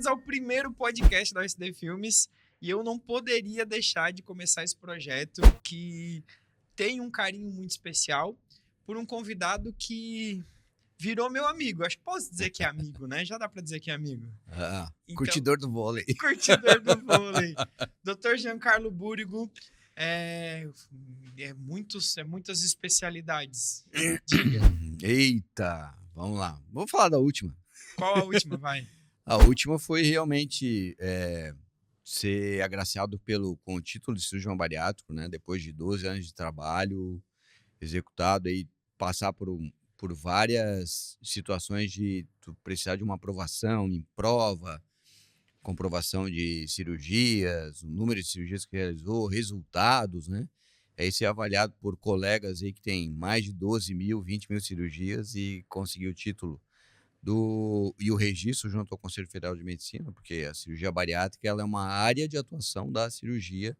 ao primeiro podcast da SD Filmes e eu não poderia deixar de começar esse projeto que tem um carinho muito especial por um convidado que virou meu amigo. Acho que posso dizer que é amigo, né? Já dá para dizer que é amigo. Então, Curtidor do vôlei. Curtidor do vôlei. Dr. Giancarlo Búrigo muitas especialidades. Diga. Eita, vamos lá. Vamos falar da última. Qual a última, vai? A última foi realmente ser agraciado com o título de cirurgião bariátrico, né? Depois de 12 anos de trabalho executado, aí passar por várias situações de tu precisar de uma aprovação em prova, comprovação de cirurgias, o número de cirurgias que realizou, resultados, né? Aí ser avaliado por colegas aí que tem mais de 12 mil, 20 mil cirurgias e conseguir o título e o registro junto ao Conselho Federal de Medicina, porque a cirurgia bariátrica ela é uma área de atuação da cirurgia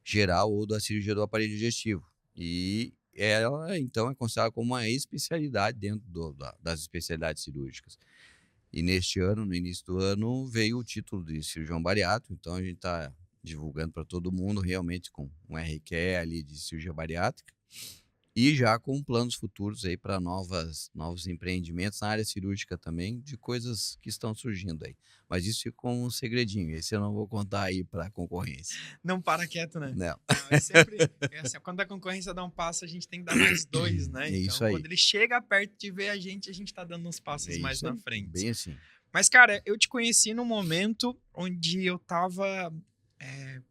geral ou da cirurgia do aparelho digestivo. E ela, então, é considerada como uma especialidade dentro das especialidades cirúrgicas. E neste ano, no início do ano, veio o título de cirurgião bariátrico, então a gente está divulgando para todo mundo, realmente com um RQE ali de cirurgia bariátrica, e já com planos futuros aí para novos empreendimentos na área cirúrgica também, de coisas que estão surgindo aí. Mas isso fica com um segredinho, esse eu não vou contar aí para a concorrência. Não para quieto, né? Não. É sempre, assim, quando a concorrência dá um passo, a gente tem que dar mais dois, né? É então, isso aí. quando ele chega perto de ver a gente tá dando uns passos mais na frente. Bem assim. Mas, cara, eu te conheci num momento onde eu tava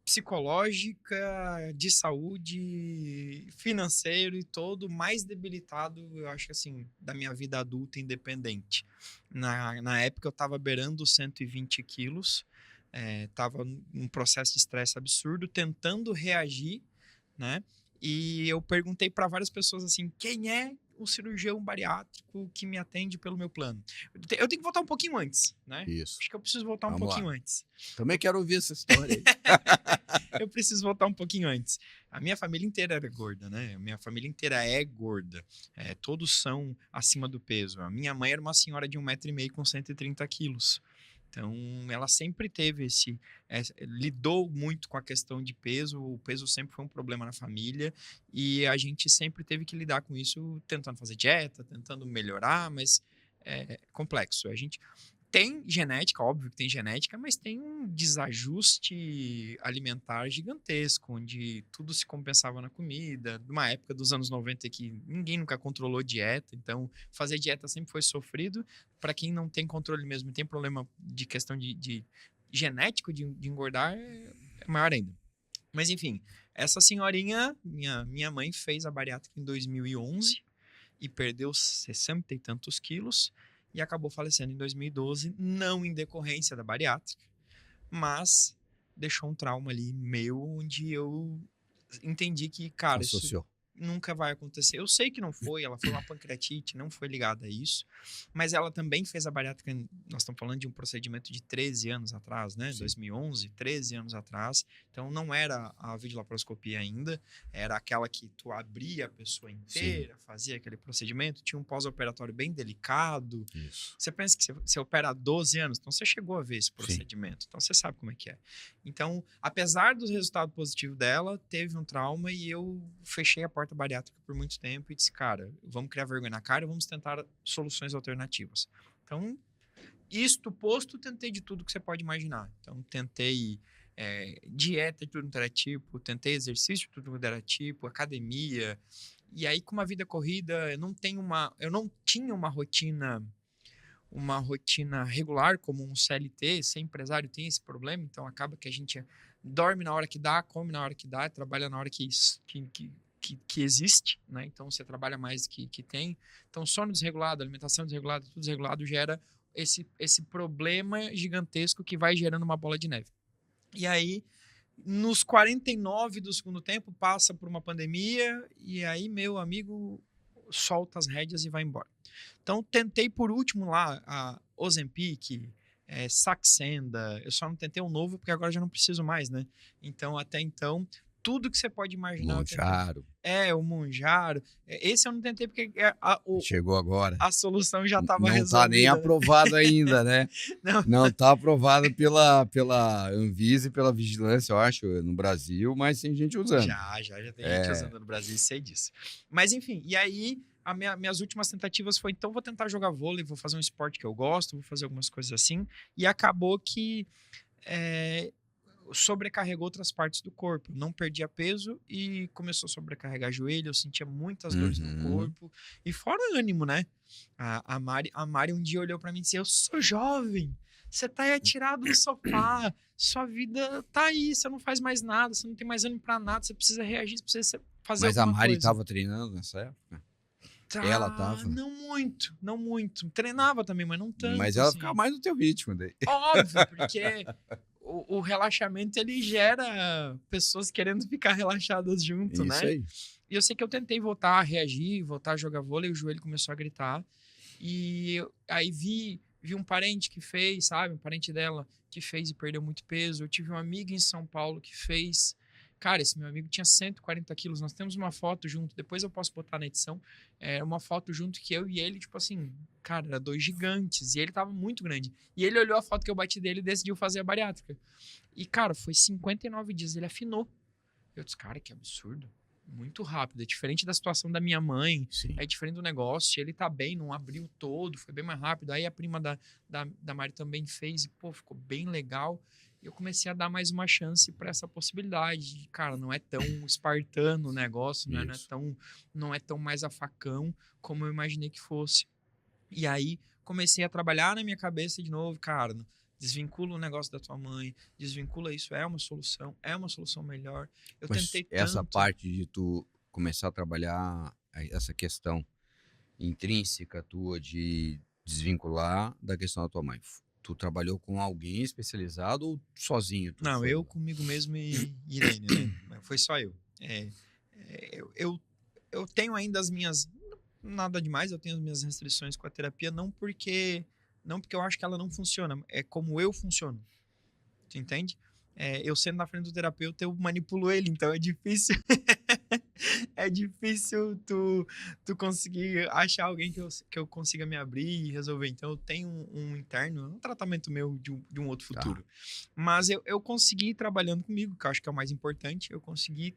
psicológica, de saúde, financeiro e todo, mais debilitado, eu acho que assim, da minha vida adulta independente. Na época eu tava beirando 120 quilos, tava num processo de estresse absurdo, tentando reagir, né? E eu perguntei para várias pessoas assim, quem é o cirurgião bariátrico que me atende pelo meu plano? Eu tenho que voltar um pouquinho antes, né? Isso. Acho que eu preciso voltar um pouquinho antes. Também quero ouvir essa história aí. Eu preciso voltar um pouquinho antes. A minha família inteira era gorda, né? A minha família inteira é gorda. Todos são acima do peso. A minha mãe era uma senhora de 1,5 m com 130 quilos. Então, ela sempre teve lidou muito com a questão de peso, o peso sempre foi um problema na família, e a gente sempre teve que lidar com isso, tentando fazer dieta, tentando melhorar, mas é complexo. A gente tem genética, óbvio que tem genética, mas tem um desajuste alimentar gigantesco, onde tudo se compensava na comida, numa época dos anos 90 que ninguém nunca controlou dieta, então fazer dieta sempre foi sofrido. Para quem não tem controle mesmo, tem problema de questão de genético de engordar, é maior ainda. Mas enfim, essa senhorinha, minha mãe fez a bariátrica em 2011 e perdeu 60 e tantos quilos, e acabou falecendo em 2012, não em decorrência da bariátrica, mas deixou um trauma ali meu, onde eu entendi que, cara, Associou. isso nunca vai acontecer. Eu sei que não foi, ela foi uma pancreatite, não foi ligada a isso, mas ela também fez a bariátrica, nós estamos falando de um procedimento de 13 anos atrás, né? Sim. 2011, 13 anos atrás, então não era a videolaparoscopia ainda, era aquela que tu abria a pessoa inteira, sim, fazia aquele procedimento, tinha um pós-operatório bem delicado. Isso. Você pensa que você opera há 12 anos, então você chegou a ver esse procedimento, sim, então você sabe como é que é. Então, apesar do resultado positivo dela, teve um trauma e eu fechei a porta bariátrica por muito tempo e disse, cara, vamos criar vergonha na cara e vamos tentar soluções alternativas. Então, isto posto, tentei de tudo que você pode imaginar. Então, tentei dieta de tudo quanto era tipo, tentei exercício de tudo quanto era tipo, academia. E aí, com uma vida corrida, eu não tinha uma rotina regular, como um CLT, ser empresário tem esse problema, então acaba que a gente dorme na hora que dá, come na hora que dá, trabalha na hora que existe, né? Então você trabalha mais que tem. Então sono desregulado, alimentação desregulada, tudo desregulado gera esse problema gigantesco que vai gerando uma bola de neve. E aí, nos 49 do segundo tempo, passa por uma pandemia e aí, meu amigo, solta as rédeas e vai embora. Então, tentei por último lá a Ozempic, Saxenda, eu só não tentei um novo porque agora já não preciso mais, né? Então, até então, tudo que você pode imaginar. Monjaro. O Monjaro. Esse eu não tentei porque Chegou agora. a solução já estava Não resolvida. tá nem aprovado ainda, né? Não tá aprovado pela Anvisa e pela Vigilância, eu acho, no Brasil, mas tem gente usando. Já tem gente usando no Brasil, sei disso. Mas enfim, e aí minhas últimas tentativas foi, então vou tentar jogar vôlei, vou fazer um esporte que eu gosto, vou fazer algumas coisas assim, e acabou que sobrecarregou outras partes do corpo. Não perdia peso e começou a sobrecarregar joelho, eu sentia muitas dores no corpo. E fora ânimo, né? A Mari um dia olhou pra mim e disse, eu sou jovem, você tá aí atirado no sofá, sua vida tá aí, você não faz mais nada, você não tem mais ânimo pra nada, você precisa reagir, você precisa fazer Mas alguma coisa. Mas a Mari tava treinando nessa época? Ela tava? Não muito. Treinava também, mas não tanto. Mas ela assim. ficava mais no teu ritmo daí. Óbvio, porque o relaxamento, ele gera pessoas querendo ficar relaxadas junto, né? Isso aí. E eu sei que eu tentei voltar a reagir, voltar a jogar vôlei, o joelho começou a gritar. E aí vi um parente que fez, sabe? Um parente dela que fez e perdeu muito peso. Eu tive uma amiga em São Paulo que fez. Cara, esse meu amigo tinha 140 quilos. Nós temos uma foto junto, depois eu posso botar na edição. Uma foto junto que eu e ele, tipo assim, cara, era dois gigantes. E ele tava muito grande. E ele olhou a foto que eu bati dele e decidiu fazer a bariátrica. E, cara, foi 59 dias. Ele afinou. Eu disse, cara, que absurdo. Muito rápido. É diferente da situação da minha mãe. Sim. É diferente do negócio. Ele tá bem, não abriu todo. Foi bem mais rápido. Aí a prima da Mari também fez. E, pô, ficou bem legal. E eu comecei a dar mais uma chance para essa possibilidade. Cara, não é tão espartano o negócio, né? Não é tão mais a facão como eu imaginei que fosse. E aí comecei a trabalhar na minha cabeça de novo, cara, desvincula o negócio da tua mãe, desvincula isso, é uma solução melhor. Eu Mas tentei essa tanto. parte de tu começar a trabalhar essa questão intrínseca tua de desvincular da questão da tua mãe, tu trabalhou com alguém especializado ou sozinho? Não, eu comigo mesmo e Irene, né? Foi só eu. Eu tenho ainda as minhas... Nada demais, eu tenho as minhas restrições com a terapia, não porque eu acho que ela não funciona, é como eu funciono. Tu entende? Eu sendo na frente do terapeuta, eu manipulo ele, então é difícil... é difícil tu conseguir achar alguém que eu consiga me abrir e resolver. Então, eu tenho um interno, um tratamento meu de um outro futuro. Tá. Mas eu consegui ir trabalhando comigo, que eu acho que é o mais importante. Eu consegui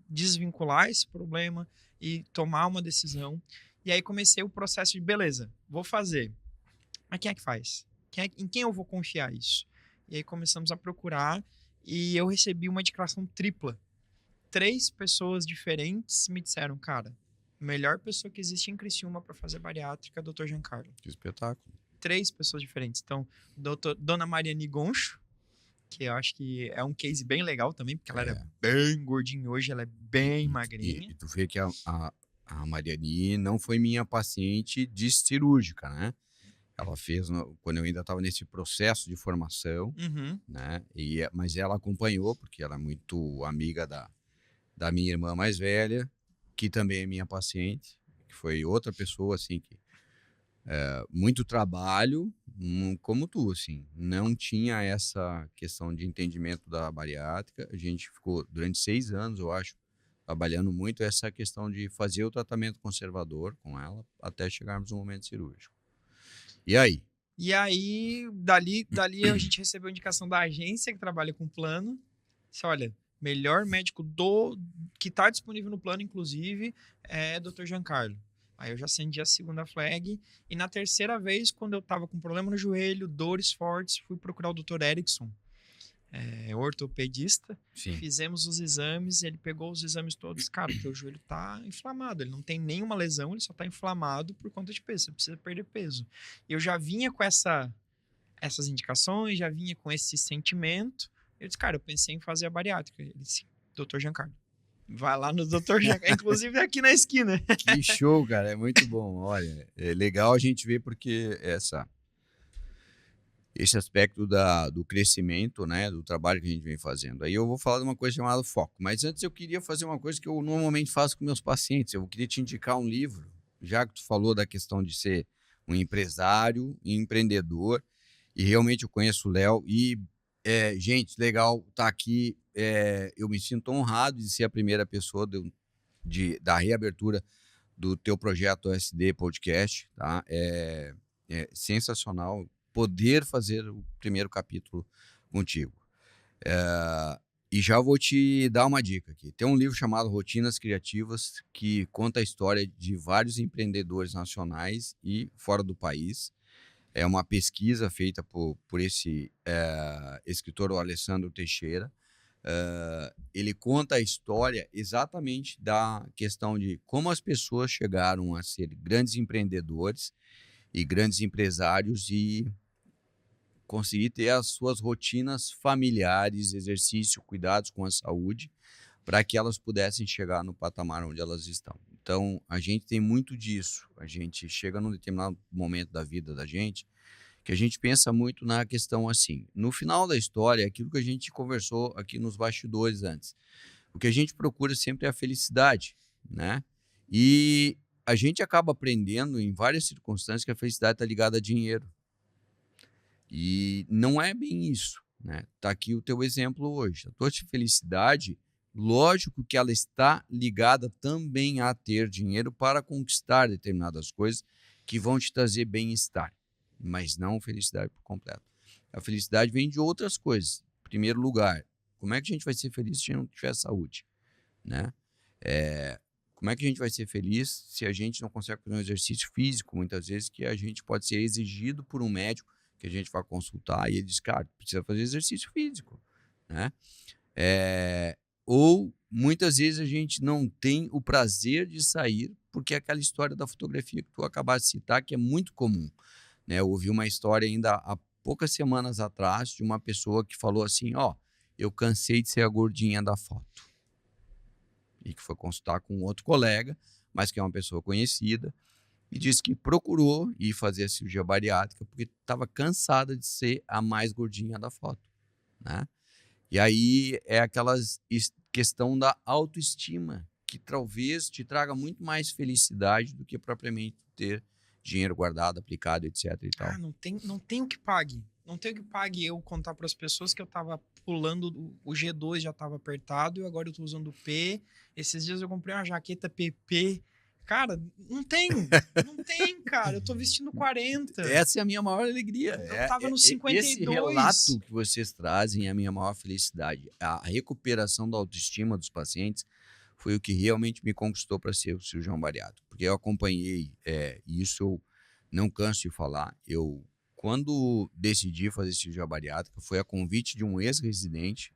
desvincular esse problema e tomar uma decisão. E aí, comecei o processo de, beleza, vou fazer. Mas quem é que faz? Em quem eu vou confiar isso? E aí, começamos a procurar e eu recebi uma indicação tripla. 3 pessoas diferentes me disseram, cara, a melhor pessoa que existe em Criciúma para fazer bariátrica é o Dr. Giancarlo. Que espetáculo. 3 pessoas diferentes. Então, Dona Mariane Goncho, que eu acho que é um case bem legal também, porque ela era bem gordinha, hoje ela é bem magrinha. E tu vê que a Mariane não foi minha paciente de cirúrgica, né? Ela fez quando eu ainda estava nesse processo de formação, né? Mas ela acompanhou, porque ela é muito amiga da minha irmã mais velha, que também é minha paciente, que foi outra pessoa, assim, que muito trabalho, como tu, assim, não tinha essa questão de entendimento da bariátrica. A gente ficou durante 6 anos, eu acho, trabalhando muito essa questão de fazer o tratamento conservador com ela, até chegarmos no momento cirúrgico. E aí? E aí, dali a gente recebeu a indicação da agência que trabalha com plano. Disse, olha, melhor médico que está disponível no plano, inclusive, é Dr. Giancarlo. Aí eu já acendi a segunda flag. E na terceira vez, quando eu estava com problema no joelho, dores fortes, fui procurar o Dr. Erickson, ortopedista. Sim. Fizemos os exames, ele pegou os exames todos. Cara, o teu joelho está inflamado. Ele não tem nenhuma lesão, ele só está inflamado por conta de peso. Você precisa perder peso. Eu já vinha com essas indicações, já vinha com esse sentimento. Eu disse, cara, eu pensei em fazer a bariátrica. Ele disse, Dr. Giancarlo, vai lá no Dr. Giancarlo, inclusive aqui na esquina. Que show, cara, é muito bom. Olha, é legal a gente ver porque esse aspecto do crescimento, né, do trabalho que a gente vem fazendo. Aí eu vou falar de uma coisa chamada foco, mas antes eu queria fazer uma coisa que eu normalmente faço com meus pacientes. Eu queria te indicar um livro, já que tu falou da questão de ser um empresário e empreendedor, e realmente eu conheço o Léo, e gente, legal estar aqui eu me sinto honrado de ser a primeira pessoa da reabertura do teu projeto SD Podcast, tá? É sensacional poder fazer o primeiro capítulo contigo. E já vou te dar uma dica aqui. Tem um livro chamado Rotinas Criativas que conta a história de vários empreendedores nacionais e fora do país. É uma pesquisa feita por esse escritor, o Alessandro Teixeira. Ele conta a história exatamente da questão de como as pessoas chegaram a ser grandes empreendedores e grandes empresários e conseguir ter as suas rotinas familiares, exercício, cuidados com a saúde, para que elas pudessem chegar no patamar onde elas estão. Então, a gente tem muito disso. A gente chega num determinado momento da vida da gente que a gente pensa muito na questão assim. No final da história, aquilo que a gente conversou aqui nos bastidores antes. O que a gente procura sempre é a felicidade, né? E a gente acaba aprendendo em várias circunstâncias que a felicidade está ligada a dinheiro. E não é bem isso, né? Tá aqui o teu exemplo hoje. A tua felicidade, lógico que ela está ligada também a ter dinheiro para conquistar determinadas coisas que vão te trazer bem-estar, mas não felicidade por completo. A felicidade vem de outras coisas. Em primeiro lugar, como é que a gente vai ser feliz se a gente não tiver saúde, né? Como é que a gente vai ser feliz se a gente não consegue fazer um exercício físico, muitas vezes, que a gente pode ser exigido por um médico que a gente vai consultar e ele diz, cara, precisa fazer exercício físico, né? Ou muitas vezes a gente não tem o prazer de sair, porque é aquela história da fotografia que tu acabaste de citar, que é muito comum, né? Eu ouvi uma história ainda há poucas semanas atrás de uma pessoa que falou assim, eu cansei de ser a gordinha da foto. E que foi consultar com outro colega, mas que é uma pessoa conhecida, e disse que procurou ir fazer a cirurgia bariátrica porque estava cansada de ser a mais gordinha da foto, né? E aí é aquela questão da autoestima, que talvez te traga muito mais felicidade do que propriamente ter dinheiro guardado, aplicado, etc e tal. Não tem o que pague. Não tem o que pague eu contar para as pessoas que eu tava pulando, o G2 já tava apertado e agora eu tô usando o P. Esses dias eu comprei uma jaqueta PP. Cara, não tem, cara. Eu tô vestindo 40. Essa é a minha maior alegria. Eu tava no 52. Esse relato que vocês trazem é a minha maior felicidade. A recuperação da autoestima dos pacientes foi o que realmente me conquistou para ser o cirurgião bariátrico. Porque eu acompanhei, isso eu não canso de falar. Quando decidi fazer cirurgia bariátrica, foi a convite de um ex-residente,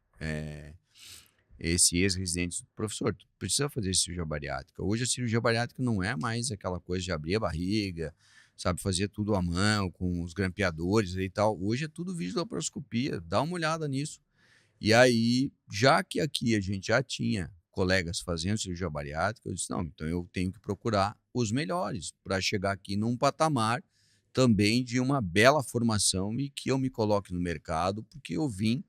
esse ex-residente, professor, tu precisa fazer cirurgia bariátrica. Hoje a cirurgia bariátrica não é mais aquela coisa de abrir a barriga, sabe, fazer tudo à mão, com os grampeadores e tal. Hoje é tudo videolaparoscopia, dá uma olhada nisso. E aí, já que aqui a gente já tinha colegas fazendo cirurgia bariátrica, eu disse, não, então eu tenho que procurar os melhores para chegar aqui num patamar também de uma bela formação e que eu me coloque no mercado, porque eu vim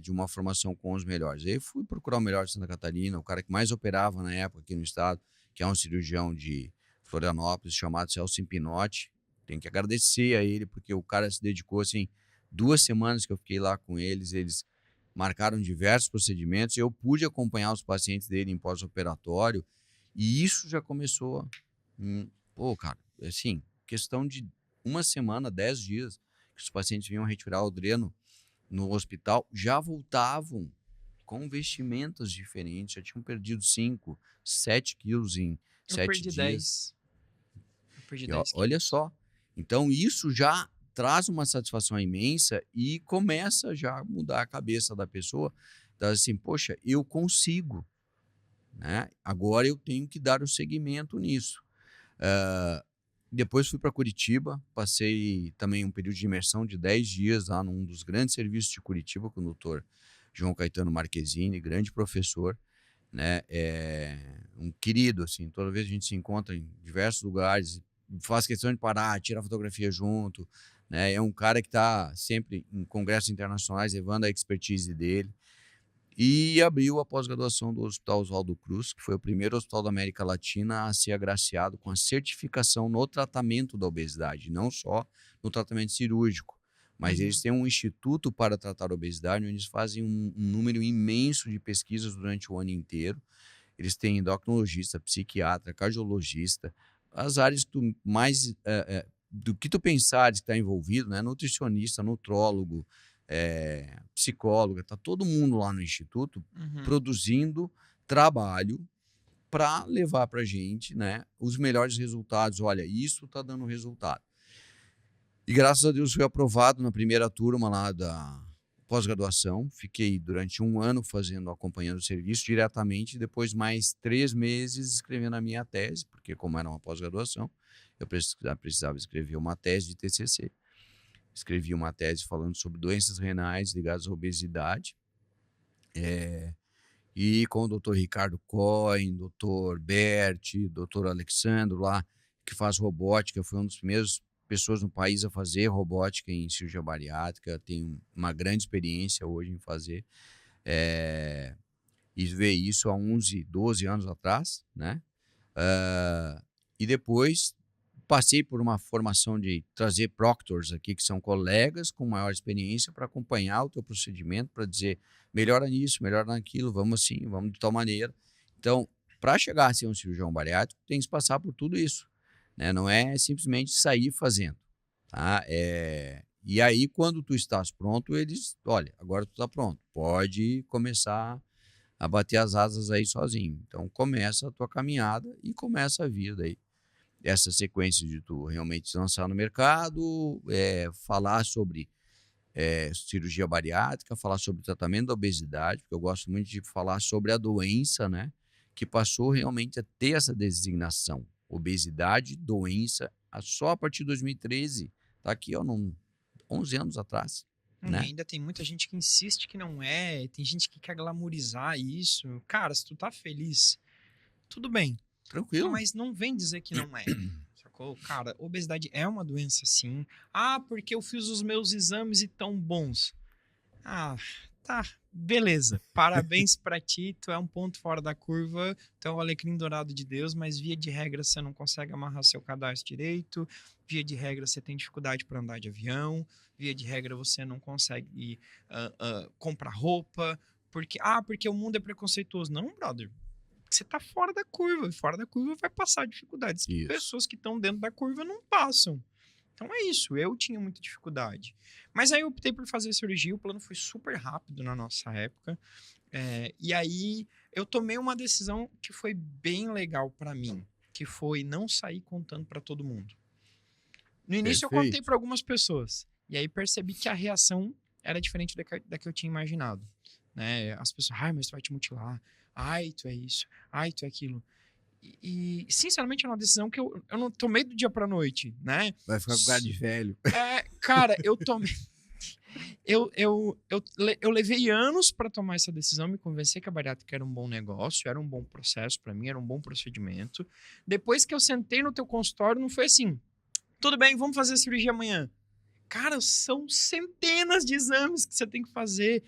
de uma formação com os melhores. Aí fui procurar o melhor de Santa Catarina, o cara que mais operava na época aqui no estado, que é um cirurgião de Florianópolis, chamado Celso Pinotti. Tenho que agradecer a ele, porque o cara se dedicou, assim, 2 semanas que eu fiquei lá com eles marcaram diversos procedimentos, e eu pude acompanhar os pacientes dele em pós-operatório, e isso já começou, cara, assim, questão de 1 semana, 10 dias, que os pacientes vinham retirar o dreno no hospital, já voltavam com vestimentas diferentes, já tinham perdido 5, 7 quilos em 7 dias. Eu perdi 10 quilos. Olha só, então isso já traz uma satisfação imensa e começa já a mudar a cabeça da pessoa, então, assim, poxa, eu consigo, né? Agora eu tenho que dar o seguimento nisso. Depois fui para Curitiba, passei também um período de imersão de 10 dias lá num dos grandes serviços de Curitiba com o doutor João Caetano Marquezini, grande professor, né? Um querido, assim, toda vez a gente se encontra em diversos lugares, faz questão de parar, tirar fotografia junto, né? É um cara que está sempre em congressos internacionais levando a expertise dele. E abriu a pós-graduação do Hospital Oswaldo Cruz, que foi o primeiro hospital da América Latina a ser agraciado com a certificação no tratamento da obesidade, não só no tratamento cirúrgico, Mas eles têm um instituto para tratar a obesidade, onde eles fazem um número imenso de pesquisas durante o ano inteiro. Eles têm endocrinologista, psiquiatra, cardiologista, as áreas que tu mais, do que tu pensares que está envolvido, né? Nutricionista, nutrólogo, psicóloga, está todo mundo lá no instituto Uhum. produzindo trabalho para levar para a gente, né, os melhores resultados. Olha, isso está dando resultado. E graças a Deus fui aprovado na primeira turma lá da pós-graduação. Fiquei durante um ano acompanhando o serviço diretamente, depois mais 3 meses escrevendo a minha tese, porque como era uma pós-graduação, eu precisava escrever uma tese de TCC. Escrevi uma tese falando sobre doenças renais ligadas à obesidade, e com o Dr. Ricardo Cohen, Dr. Berti, Dr. Alexandro lá, que faz robótica, foi um dos primeiros pessoas no país a fazer robótica em cirurgia bariátrica, tem uma grande experiência hoje em fazer, e ver isso há 11, 12 anos atrás, né? E depois passei por uma formação de trazer proctors aqui, que são colegas com maior experiência, para acompanhar o teu procedimento, para dizer, melhora nisso, melhora naquilo, vamos assim, vamos de tal maneira. Então, para chegar a ser um cirurgião bariátrico, tem que passar por tudo isso, né? Não é simplesmente sair fazendo, tá? E aí, quando tu estás pronto, eles, olha, agora tu está pronto, pode começar a bater as asas aí sozinho. Então, começa a tua caminhada e começa a vir daí essa sequência de tu realmente se lançar no mercado, falar sobre cirurgia bariátrica, falar sobre o tratamento da obesidade, porque eu gosto muito de falar sobre a doença, né, que passou realmente a ter essa designação. Obesidade, doença, só a partir de 2013, tá aqui, ó, 11 anos atrás, E né? ainda tem muita gente que insiste que não é, tem gente que quer glamorizar isso. Cara, se tu tá feliz, tudo bem. Tranquilo. Mas não vem dizer que não é. Sacou? Cara, obesidade é uma doença sim. Ah, porque eu fiz os meus exames e tão bons. Ah, tá, beleza. Parabéns pra ti, tu é um ponto fora da curva, tu é o alecrim dourado de Deus, mas via de regra você não consegue amarrar seu cadastro direito, via de regra você tem dificuldade para andar de avião, via de regra você não consegue comprar roupa, porque o mundo é preconceituoso. Não, brother. Você tá fora da curva, e fora da curva vai passar dificuldades. Isso. Pessoas que estão dentro da curva não passam. Então é isso, eu tinha muita dificuldade. Mas aí eu optei por fazer cirurgia, o plano foi super rápido na nossa época. E aí eu tomei uma decisão que foi bem legal para mim, que foi não sair contando para todo mundo. No início eu contei Perfeito. para algumas pessoas, e aí percebi que a reação era diferente da que eu tinha imaginado. Né? As pessoas, ai, mas tu vai te mutilar, ai, tu é isso, ai, tu é aquilo. E sinceramente é uma decisão que eu não tomei do dia pra noite, né? Vai ficar com cara de velho. Cara, eu tomei. Eu levei anos para tomar essa decisão, me convencer que a bariátrica era um bom negócio, era um bom processo para mim, era um bom procedimento. Depois que eu sentei no teu consultório, não foi assim, tudo bem, vamos fazer a cirurgia amanhã. Cara, são centenas de exames que você tem que fazer.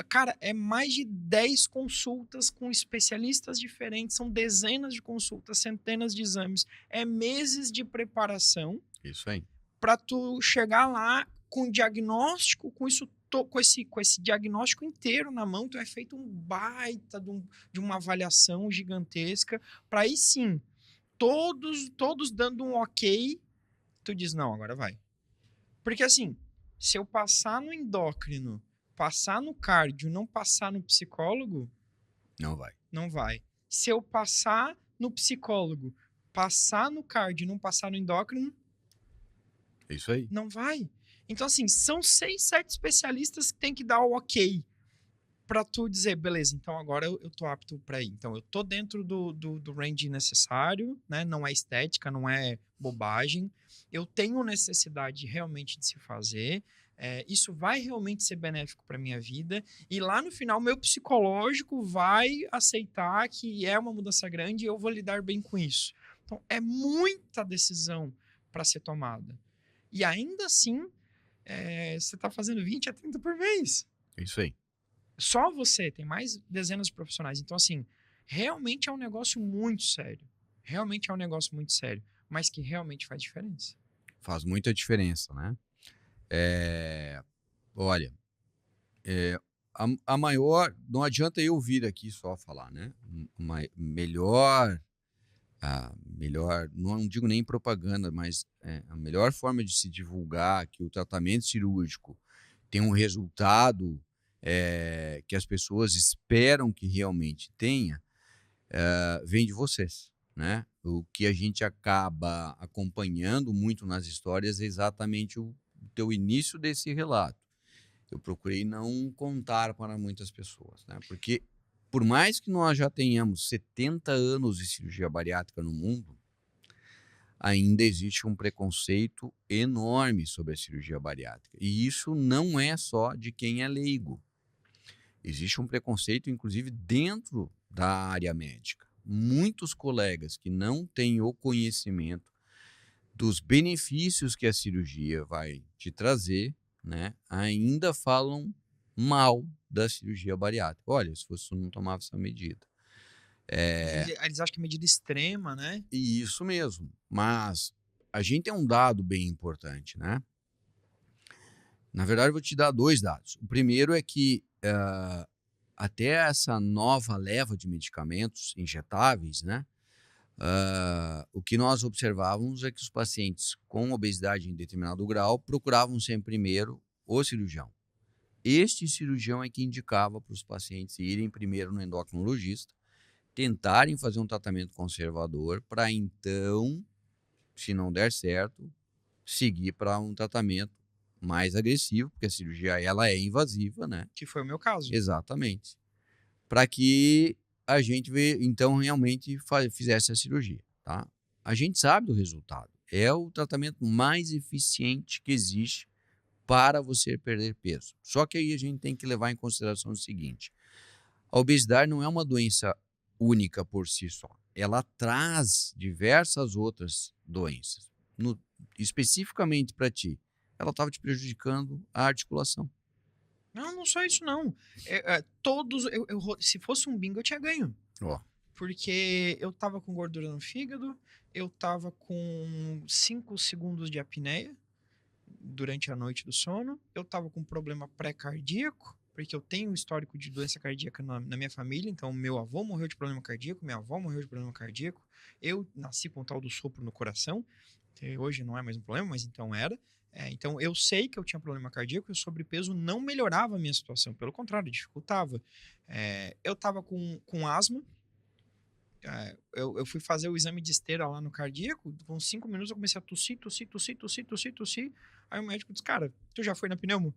Cara, é mais de 10 consultas com especialistas diferentes. São dezenas de consultas, centenas de exames. É meses de preparação. Isso aí. Para tu chegar lá com diagnóstico, com esse diagnóstico inteiro na mão, tu é feito um baita de uma avaliação gigantesca. Para aí sim, todos dando um ok, tu diz, não, agora vai. Porque assim, se eu passar no endócrino, passar no cardio, não passar no psicólogo, não vai. Não vai. Se eu passar no psicólogo, passar no cardio e não passar no endócrino, isso aí. Não vai. Então assim, são 6, 7 especialistas que tem que dar o ok para tu dizer, beleza, então agora eu tô apto para ir. Então eu tô dentro do range necessário, né? Não é estética, não é bobagem. Eu tenho necessidade realmente de se fazer. Isso vai realmente ser benéfico para minha vida. E lá no final, meu psicológico vai aceitar que é uma mudança grande e eu vou lidar bem com isso. Então é muita decisão para ser tomada. E ainda assim, você tá fazendo 20 a 30 por mês. Isso aí. Só você, tem mais dezenas de profissionais. Então, assim, realmente é um negócio muito sério. Realmente é um negócio muito sério. Mas que realmente faz diferença. Faz muita diferença, né? Olha, a maior... Não adianta eu vir aqui só falar, né? Melhor, não digo nem propaganda, mas a melhor forma de se divulgar que o tratamento cirúrgico tem um resultado que as pessoas esperam que realmente tenha, vem de vocês, né? O que a gente acaba acompanhando muito nas histórias é exatamente o teu início desse relato. Eu procurei não contar para muitas pessoas, né? Porque por mais que nós já tenhamos 70 anos de cirurgia bariátrica no mundo, ainda existe um preconceito enorme sobre a cirurgia bariátrica. E isso não é só de quem é leigo. Existe um preconceito, inclusive, dentro da área médica. Muitos colegas que não têm o conhecimento dos benefícios que a cirurgia vai te trazer, né, ainda falam mal da cirurgia bariátrica. Olha, se você não tomava essa medida. Eles acham que é medida extrema, né? E isso mesmo. Mas a gente tem um dado bem importante, né? Na verdade, eu vou te dar 2 dados. O primeiro é que até essa nova leva de medicamentos injetáveis, né? O que nós observávamos é que os pacientes com obesidade em determinado grau procuravam sempre primeiro o cirurgião. Este cirurgião é que indicava para os pacientes irem primeiro no endocrinologista, tentarem fazer um tratamento conservador para então, se não der certo, seguir para um tratamento mais agressivo, porque a cirurgia ela é invasiva, né? Que foi o meu caso. Exatamente. Para que a gente então realmente fizesse a cirurgia, tá? A gente sabe do resultado. É o tratamento mais eficiente que existe para você perder peso. Só que aí a gente tem que levar em consideração o seguinte: a obesidade não é uma doença única por si só. Ela traz diversas outras doenças. Especificamente para ti, ela estava te prejudicando a articulação. Não só isso não. Se fosse um bingo, eu tinha ganho. Ó. Porque eu tava com gordura no fígado, eu tava com 5 segundos de apneia durante a noite do sono, eu tava com problema pré-cardíaco, porque eu tenho um histórico de doença cardíaca na minha família, então meu avô morreu de problema cardíaco, minha avó morreu de problema cardíaco, eu nasci com o tal do sopro no coração, que hoje não é mais um problema, mas então era. Então eu sei que eu tinha problema cardíaco e o sobrepeso não melhorava a minha situação, pelo contrário, dificultava. Eu tava com asma, eu fui fazer o exame de esteira lá no cardíaco, com 5 minutos eu comecei a tossir. Aí o médico disse, cara, tu já foi na pneumo?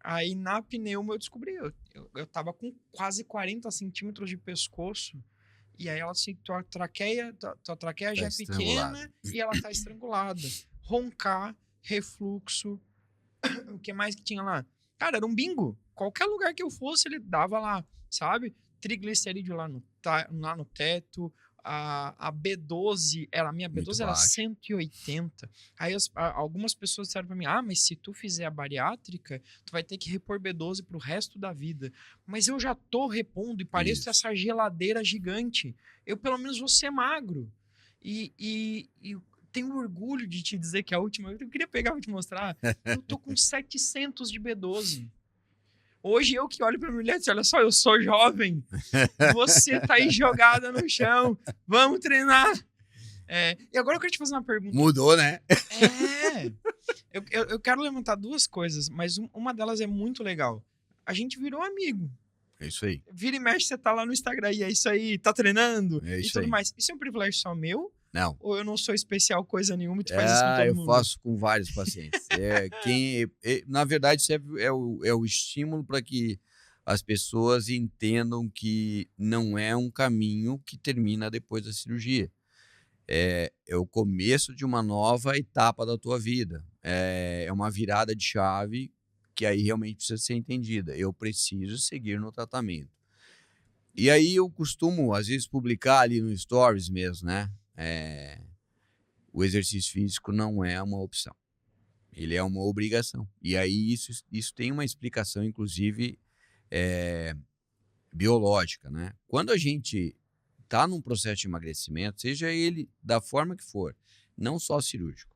Aí na pneumo eu descobri, eu tava com quase 40 centímetros de pescoço. E aí ela disse, tua traqueia já é pequena e ela tá estrangulada. Roncar, refluxo, o que mais que tinha lá? Cara, era um bingo. Qualquer lugar que eu fosse, ele dava lá, sabe? Triglicerídeo lá no teto, a B12, a minha B12 era 180. Aí algumas pessoas disseram pra mim, mas se tu fizer a bariátrica, tu vai ter que repor B12 pro resto da vida. Mas eu já tô repondo e pareço essa geladeira gigante. Eu pelo menos vou ser magro. E tenho orgulho de te dizer que a última, eu queria pegar e te mostrar, eu tô com 700 de B12. Hoje eu que olho pra mulher e disse, olha só, eu sou jovem, você tá aí jogada no chão, vamos treinar. E agora eu quero te fazer uma pergunta. Mudou, né? Eu quero levantar 2 coisas, mas uma delas é muito legal. A gente virou amigo. É isso aí. Vira e mexe, você tá lá no Instagram e é isso aí, tá treinando e tudo aí. mais. Isso é um privilégio só meu? Não. Ou eu não sou especial coisa nenhuma e tu faz isso com todo mundo? Eu faço com vários pacientes. Na verdade, isso é o estímulo para que as pessoas entendam que não é um caminho que termina depois da cirurgia. É o começo de uma nova etapa da tua vida. É uma virada de chave que aí realmente precisa ser entendida. Eu preciso seguir no tratamento. E aí eu costumo, às vezes, publicar ali no Stories mesmo, né? O exercício físico não é uma opção. Ele é uma obrigação. E aí isso tem uma explicação, inclusive, biológica, né? Quando a gente está num processo de emagrecimento, seja ele da forma que for, não só cirúrgico,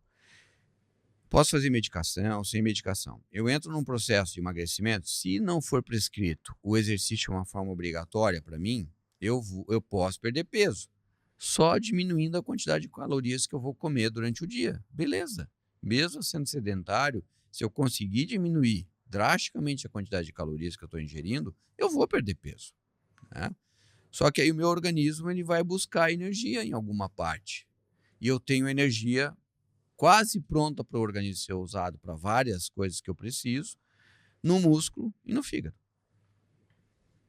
Posso fazer medicação, sem medicação. Eu entro num processo de emagrecimento, se não for prescrito o exercício de uma forma obrigatória para mim, eu posso perder peso. Só diminuindo a quantidade de calorias que eu vou comer durante o dia. Beleza. Mesmo sendo sedentário, se eu conseguir diminuir drasticamente a quantidade de calorias que eu estou ingerindo, eu vou perder peso, né? Só que aí o meu organismo ele vai buscar energia em alguma parte. E eu tenho energia quase pronta para o organismo ser usado para várias coisas que eu preciso, no músculo e no fígado.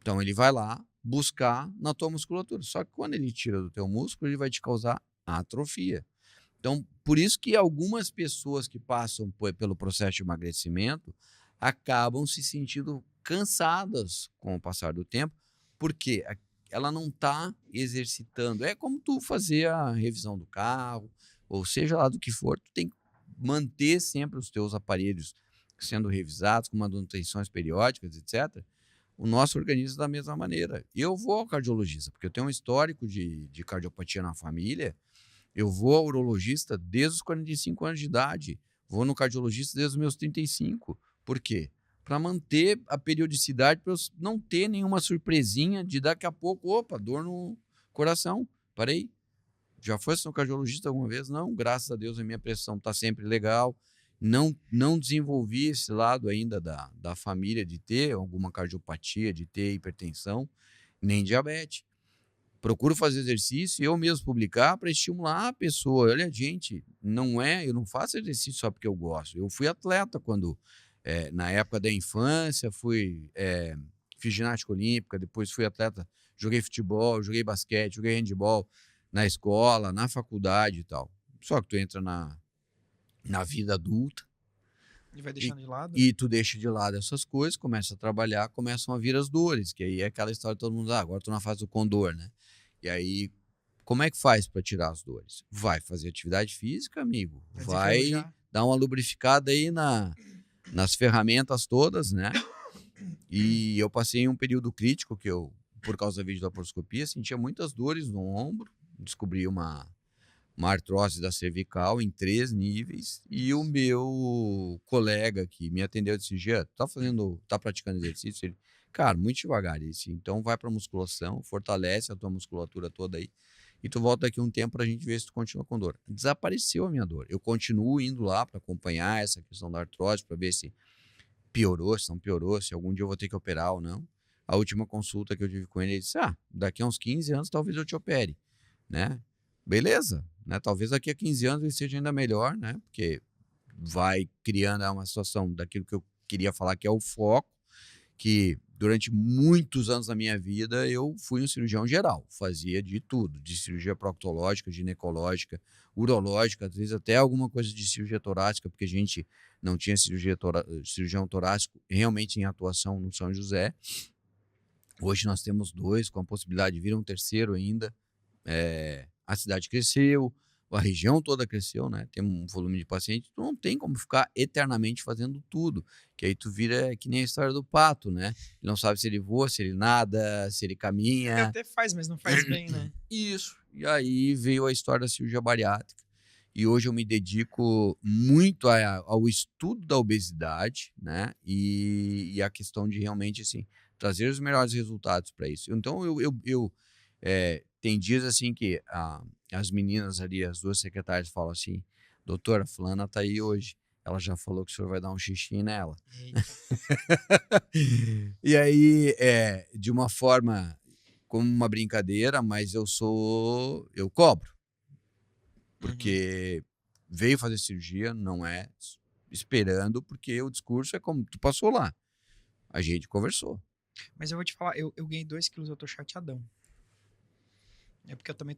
Então ele vai lá buscar na tua musculatura. Só que quando ele tira do teu músculo, ele vai te causar atrofia. Então, por isso que algumas pessoas que passam pelo processo de emagrecimento acabam se sentindo cansadas com o passar do tempo, porque ela não está exercitando. É como tu fazer a revisão do carro, ou seja lá do que for, tu tem que manter sempre os teus aparelhos sendo revisados, com manutenções periódicas, etc. O nosso organismo da mesma maneira. Eu vou ao cardiologista, porque eu tenho um histórico de cardiopatia na família. Eu vou ao urologista desde os 45 anos de idade. Vou no cardiologista desde os meus 35. Por quê? Para manter a periodicidade, para eu não ter nenhuma surpresinha de daqui a pouco, opa, dor no coração. Parei. Já fosse no cardiologista alguma vez? Não, graças a Deus a minha pressão está sempre legal. Não desenvolvi esse lado ainda da família de ter alguma cardiopatia, de ter hipertensão, nem diabetes. Procuro fazer exercício e eu mesmo publicar para estimular a pessoa. Olha, gente, eu não faço exercício só porque eu gosto. Eu fui atleta na época da infância, fiz ginástica olímpica, depois fui atleta, joguei futebol, joguei basquete, joguei handebol na escola, na faculdade e tal. Só que tu entra na vida adulta E vai deixando de lado, e tu deixa de lado essas coisas, começa a trabalhar, começam a vir as dores, que aí é aquela história de todo mundo, agora tu na fase do condor, né? E aí, como é que faz para tirar as dores? Vai fazer atividade física, amigo. Vai dar uma lubrificada aí nas ferramentas todas, né? E eu passei um período crítico que eu, por causa da videolaparoscopia, sentia muitas dores no ombro, descobri uma artrose da cervical em 3 níveis, e o meu colega que me atendeu disse, Jean, tá praticando exercício? Ele, cara, muito devagar isso, então vai para musculação, fortalece a tua musculatura toda aí, e tu volta daqui um tempo pra gente ver se tu continua com dor. Desapareceu a minha dor. Eu continuo indo lá para acompanhar essa questão da artrose, para ver se piorou, se não piorou, se algum dia eu vou ter que operar ou não. A última consulta que eu tive com ele, ele disse, daqui a uns 15 anos talvez eu te opere, né? Beleza, né? Talvez daqui a 15 anos ele seja ainda melhor, né? Porque vai criando uma situação daquilo que eu queria falar, que é o foco, que durante muitos anos da minha vida eu fui um cirurgião geral, fazia de tudo, de cirurgia proctológica, ginecológica, urológica, às vezes até alguma coisa de cirurgia torácica, porque a gente não tinha cirurgião torácico realmente em atuação no São José. Hoje nós temos 2, com a possibilidade de vir um terceiro ainda. A cidade cresceu, a região toda cresceu, né? Tem um volume de pacientes, tu não tem como ficar eternamente fazendo tudo, que aí tu vira que nem a história do pato, né? Ele não sabe se ele voa, se ele nada, se ele Ele caminha. até faz, mas não faz bem, né? Isso. E aí veio a história da cirurgia bariátrica. E hoje eu me dedico muito ao estudo da obesidade, né? E a questão de realmente, assim, trazer os melhores resultados para isso. Então, tem dias assim que as meninas ali, as 2 secretárias, falam assim, doutora, fulana tá aí hoje. Ela já falou que o senhor vai dar um xixi nela. E aí, de uma forma, como uma brincadeira, mas eu cobro. Porque veio fazer cirurgia, não é esperando, porque o discurso é como, tu passou lá. A gente conversou. Mas eu vou te falar, eu ganhei 2 quilos, eu tô chateadão. É porque eu também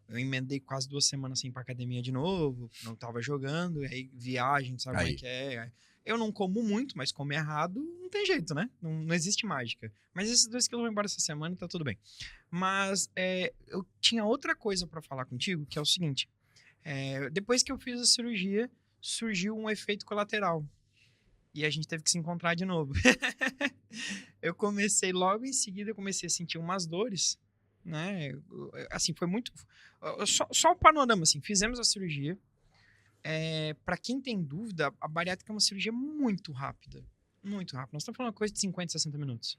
eu emendei quase 2 semanas assim pra academia de novo, não tava jogando, aí viagem, sabe como é que é? Eu não como muito, mas comer errado não tem jeito, né? Não existe mágica. Mas esses 2 quilos vão embora essa semana e tá tudo bem. Mas eu tinha outra coisa pra falar contigo, que é o seguinte. Depois que eu fiz a cirurgia, surgiu um efeito colateral. E a gente teve que se encontrar de novo. Logo em seguida, eu comecei a sentir umas dores, né? Assim, foi muito... Só o panorama, assim, fizemos a cirurgia, Para quem tem dúvida, a bariátrica é uma cirurgia muito rápida. Muito rápida. Nós estamos falando uma coisa de 50, 60 minutos.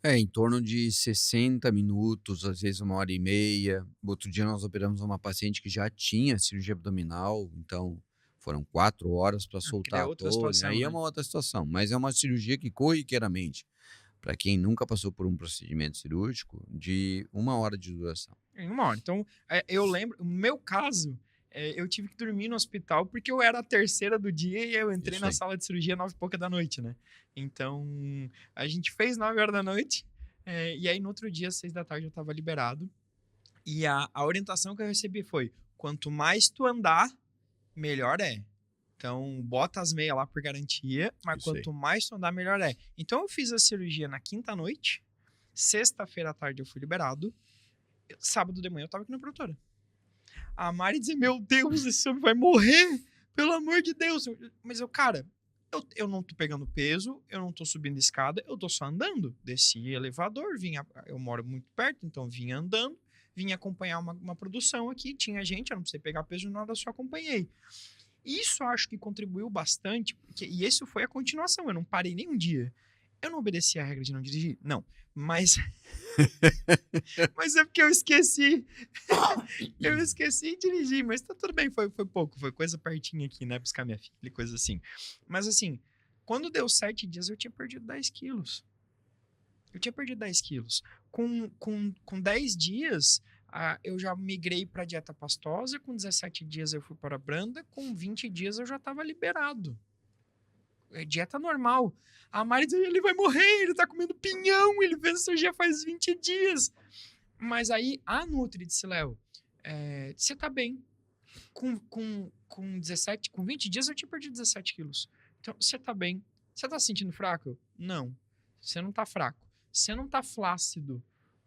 Em torno de 60 minutos, às vezes 1h30. Outro dia nós operamos uma paciente que já tinha cirurgia abdominal, então foram 4 horas para Que daí é soltar outra todo. situação, Aí é né? uma outra situação, mas é uma cirurgia que corriqueiramente, para quem nunca passou por um procedimento cirúrgico, de 1 hora de duração. Em 1 hora. Então, eu lembro, no meu caso, eu tive que dormir no hospital porque eu era a terceira do dia e eu entrei Isso na aí. sala de cirurgia 9h pouca da noite, né? Então, a gente fez 9 horas da noite, e aí no outro dia, 6 da tarde, eu tava liberado. E a orientação que eu recebi foi: quanto mais tu andar, melhor é. Então, bota as meias lá por garantia, mas Isso aí. quanto mais tu andar, melhor é. Então, eu fiz a cirurgia na quinta noite, sexta-feira à tarde eu fui liberado, sábado de manhã eu tava aqui na produtora. A Mari dizia: meu Deus, esse homem vai morrer, pelo amor de Deus. Mas cara, eu não tô pegando peso, eu não tô subindo escada, eu tô só andando. Desci elevador, eu moro muito perto, então vinha andando, vinha acompanhar uma produção aqui, tinha gente, eu não precisei pegar peso nada, só acompanhei. Isso eu acho que contribuiu bastante, e isso foi a continuação, eu não parei nem um dia. Eu não obedeci a regra de não dirigir? Não. Mas é porque eu esqueci. Eu esqueci de dirigir, mas tá tudo bem, foi pouco. Foi coisa pertinho aqui, né? Buscar minha filha, coisa assim. Mas assim, quando deu 7 dias, eu tinha perdido 10 quilos. Eu tinha perdido 10 quilos. Com 10 dias, eu já migrei para dieta pastosa. Com 17 dias, eu fui para a branda. Com 20 dias, eu já estava liberado. É dieta normal. A Mari dizia: ele vai morrer, ele tá comendo pinhão, ele fez a cirurgia faz 20 dias. Mas aí a Nutri disse: Léo, você tá bem. Com 17, com 20 dias eu tinha perdido 17 quilos. Então, você tá bem. Você tá se sentindo fraco? Não. Você não tá fraco. Você não tá flácido.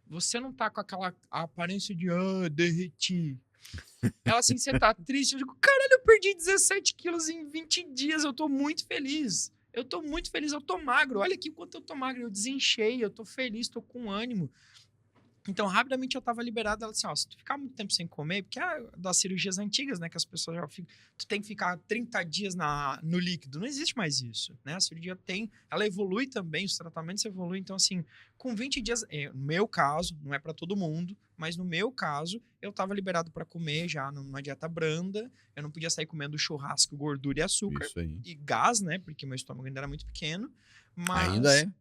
Você não tá com aquela aparência de derreti. Ela assim: você tá triste? Eu digo: caralho, eu perdi 17 quilos em 20 dias. Eu tô muito feliz. Eu tô muito feliz. Eu tô magro. Olha aqui o quanto eu tô magro. Eu desinchei. Eu tô feliz. Tô com ânimo. Então, rapidamente eu tava liberado. Ela disse: ó, se tu ficar muito tempo sem comer, porque é das cirurgias antigas, né, que as pessoas já ficam, tu tem que ficar 30 dias no líquido. Não existe mais isso, né? A cirurgia ela evolui também, os tratamentos evoluem. Então, assim, com 20 dias, no meu caso, não é para todo mundo, mas no meu caso, eu tava liberado para comer já numa dieta branda. Eu não podia sair comendo churrasco, gordura e açúcar. Isso aí. E gás, né, porque meu estômago ainda era muito pequeno. Mas Ainda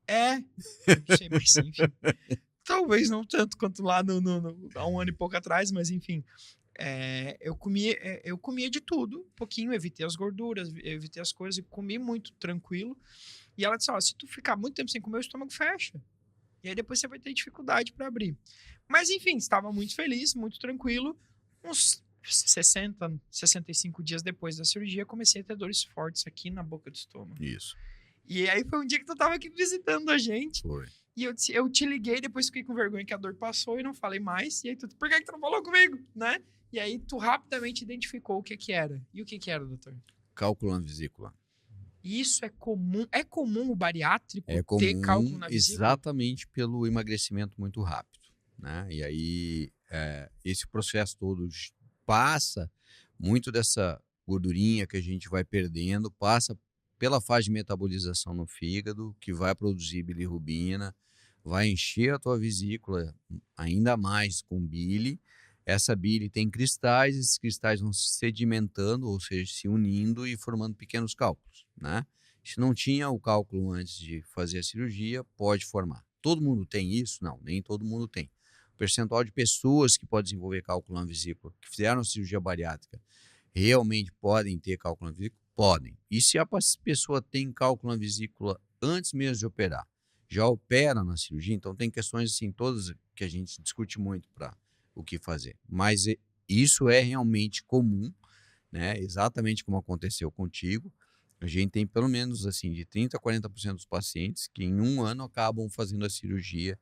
é? não sei, mas enfim. Talvez não tanto quanto lá há 1 ano e pouco atrás, mas enfim. Eu comia de tudo, um pouquinho, evitei as gorduras, evitei as coisas e comi muito tranquilo. E ela disse: ó, se tu ficar muito tempo sem comer, o estômago fecha. E aí depois você vai ter dificuldade para abrir. Mas enfim, estava muito feliz, muito tranquilo. Uns 60, 65 dias depois da cirurgia, comecei a ter dores fortes aqui na boca do estômago. Isso. E aí foi um dia que tu tava aqui visitando a gente. Foi. E eu te liguei, depois fiquei com vergonha que a dor passou e não falei mais. E aí tu: por que tu não falou comigo, né? E aí tu rapidamente identificou o que era. E o que era, doutor? Cálculo na vesícula. Isso é comum? É comum o bariátrico É comum, ter cálculo na vesícula? exatamente pelo emagrecimento muito rápido, né? E aí, esse processo todo passa muito dessa gordurinha que a gente vai perdendo, passa pela fase de metabolização no fígado, que vai produzir bilirrubina, vai encher a tua vesícula ainda mais com bile. Essa bile tem cristais, esses cristais vão se sedimentando, ou seja, se unindo e formando pequenos cálculos, né? Se não tinha o cálculo antes de fazer a cirurgia, pode formar. Todo mundo tem isso? Não, nem todo mundo tem. O percentual de pessoas que podem desenvolver cálculo na vesícula, que fizeram a cirurgia bariátrica, realmente podem ter cálculo na vesícula? Podem. E se a pessoa tem cálculo na vesícula antes mesmo de operar, já opera na cirurgia, então tem questões assim, todas que a gente discute muito para o que fazer. Mas isso é realmente comum, né? Exatamente como aconteceu contigo. A gente tem pelo menos assim de 30% a 40% dos pacientes que em 1 ano acabam fazendo a cirurgia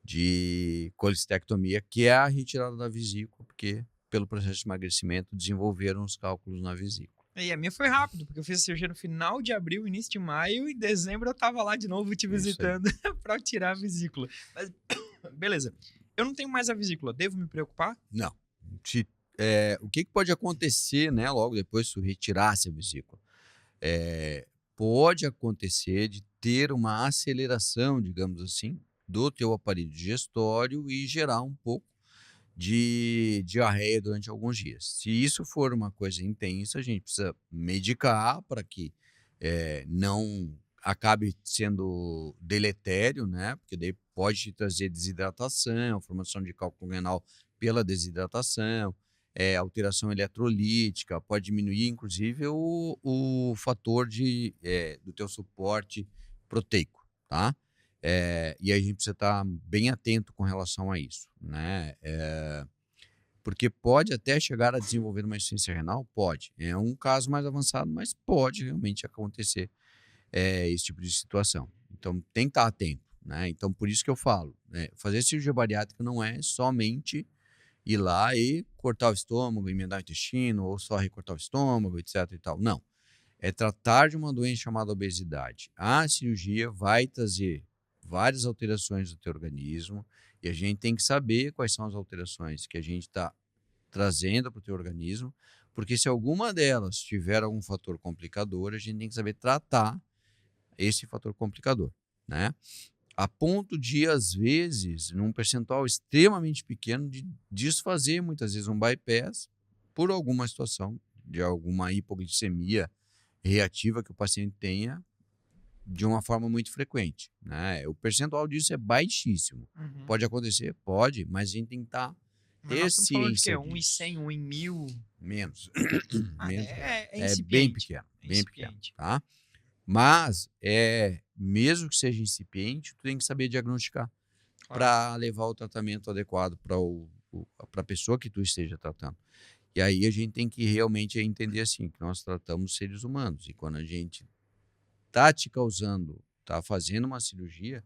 de colestectomia, que é a retirada da vesícula, porque pelo processo de emagrecimento desenvolveram os cálculos na vesícula. E a minha foi rápido, porque eu fiz a cirurgia no final de abril, início de maio, e em dezembro eu tava lá de novo te visitando para tirar a vesícula. Mas, beleza. Eu não tenho mais a vesícula, devo me preocupar? Não. o que pode acontecer, né, logo depois que tu retirasse a vesícula? Pode acontecer de ter uma aceleração, digamos assim, do teu aparelho digestório e gerar um pouco de diarreia durante alguns dias. Se isso for uma coisa intensa, a gente precisa medicar para que não acabe sendo deletério, né? Porque daí pode te trazer desidratação, formação de cálculo renal pela desidratação, alteração eletrolítica, pode diminuir inclusive o fator do teu suporte proteico, tá? E aí a gente precisa estar bem atento com relação a isso, né? Porque pode até chegar a desenvolver uma insuficiência renal? Pode. É um caso mais avançado, mas pode realmente acontecer esse tipo de situação. Então tem que estar atento, né? Então por isso que eu falo, né? Fazer cirurgia bariátrica não é somente ir lá e cortar o estômago, emendar o intestino, ou só recortar o estômago, etc e tal. Não. É tratar de uma doença chamada obesidade. A cirurgia vai trazer várias alterações do teu organismo e a gente tem que saber quais são as alterações que a gente está trazendo para o teu organismo, porque se alguma delas tiver algum fator complicador, a gente tem que saber tratar esse fator complicador, né? A ponto de, às vezes, num percentual extremamente pequeno, de desfazer muitas vezes um bypass por alguma situação de alguma hipoglicemia reativa que o paciente tenha de uma forma muito frequente, né? O percentual disso é baixíssimo. Uhum. Pode acontecer? Pode, mas a gente tem que Mas ter nós estamos falando de quê? ciência 1 em disso. 100, 1 em 1000? Menos. Ah, Menos. é É bem incipiente. pequeno, É bem pequeno, incipiente. tá? Mas, mesmo que seja incipiente, tu tem que saber diagnosticar Claro. para levar o tratamento adequado para a pessoa que tu esteja tratando. E aí a gente tem que realmente entender assim, que nós tratamos seres humanos. E quando a gente está te causando, está fazendo uma cirurgia,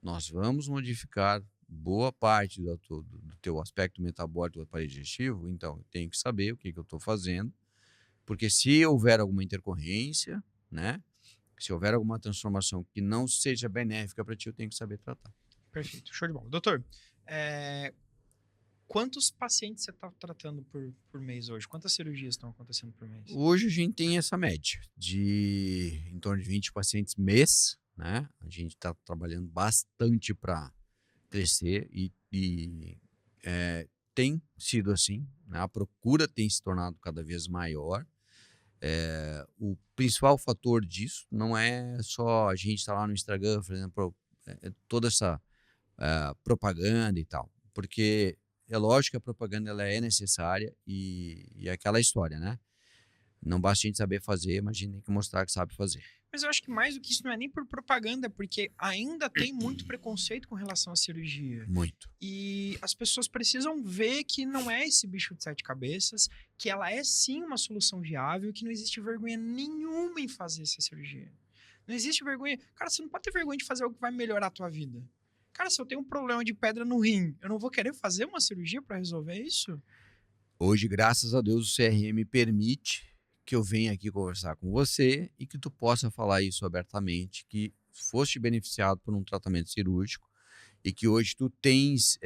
nós vamos modificar boa parte do teu aspecto metabólico do aparelho digestivo. Então, eu tenho que saber o que eu estou fazendo, porque se houver alguma intercorrência, né? Se houver alguma transformação que não seja benéfica para ti, eu tenho que saber tratar. Perfeito, show de bola. Doutor, quantos pacientes você está tratando por mês hoje? Quantas cirurgias estão acontecendo por mês? Hoje a gente tem essa média de em torno de 20 pacientes mês, né? A gente está trabalhando bastante para crescer e tem sido assim, né? A procura tem se tornado cada vez maior. O principal fator disso não é só a gente estar lá no Instagram fazendo toda essa propaganda e tal, porque é lógico que a propaganda ela é necessária e é aquela história, né? Não basta a gente saber fazer, mas a gente tem que mostrar que sabe fazer. Mas eu acho que mais do que isso não é nem por propaganda, porque ainda tem muito preconceito com relação à cirurgia. Muito. E as pessoas precisam ver que não é esse bicho de 7 cabeças, que ela é sim uma solução viável, que não existe vergonha nenhuma em fazer essa cirurgia. Não existe vergonha. Cara, você não pode ter vergonha de fazer algo que vai melhorar a tua vida. Cara, se eu tenho um problema de pedra no rim, eu não vou querer fazer uma cirurgia para resolver isso? Hoje, graças a Deus, o CRM permite que eu venha aqui conversar com você e que tu possa falar isso abertamente, que foste beneficiado por um tratamento cirúrgico e que hoje tu tens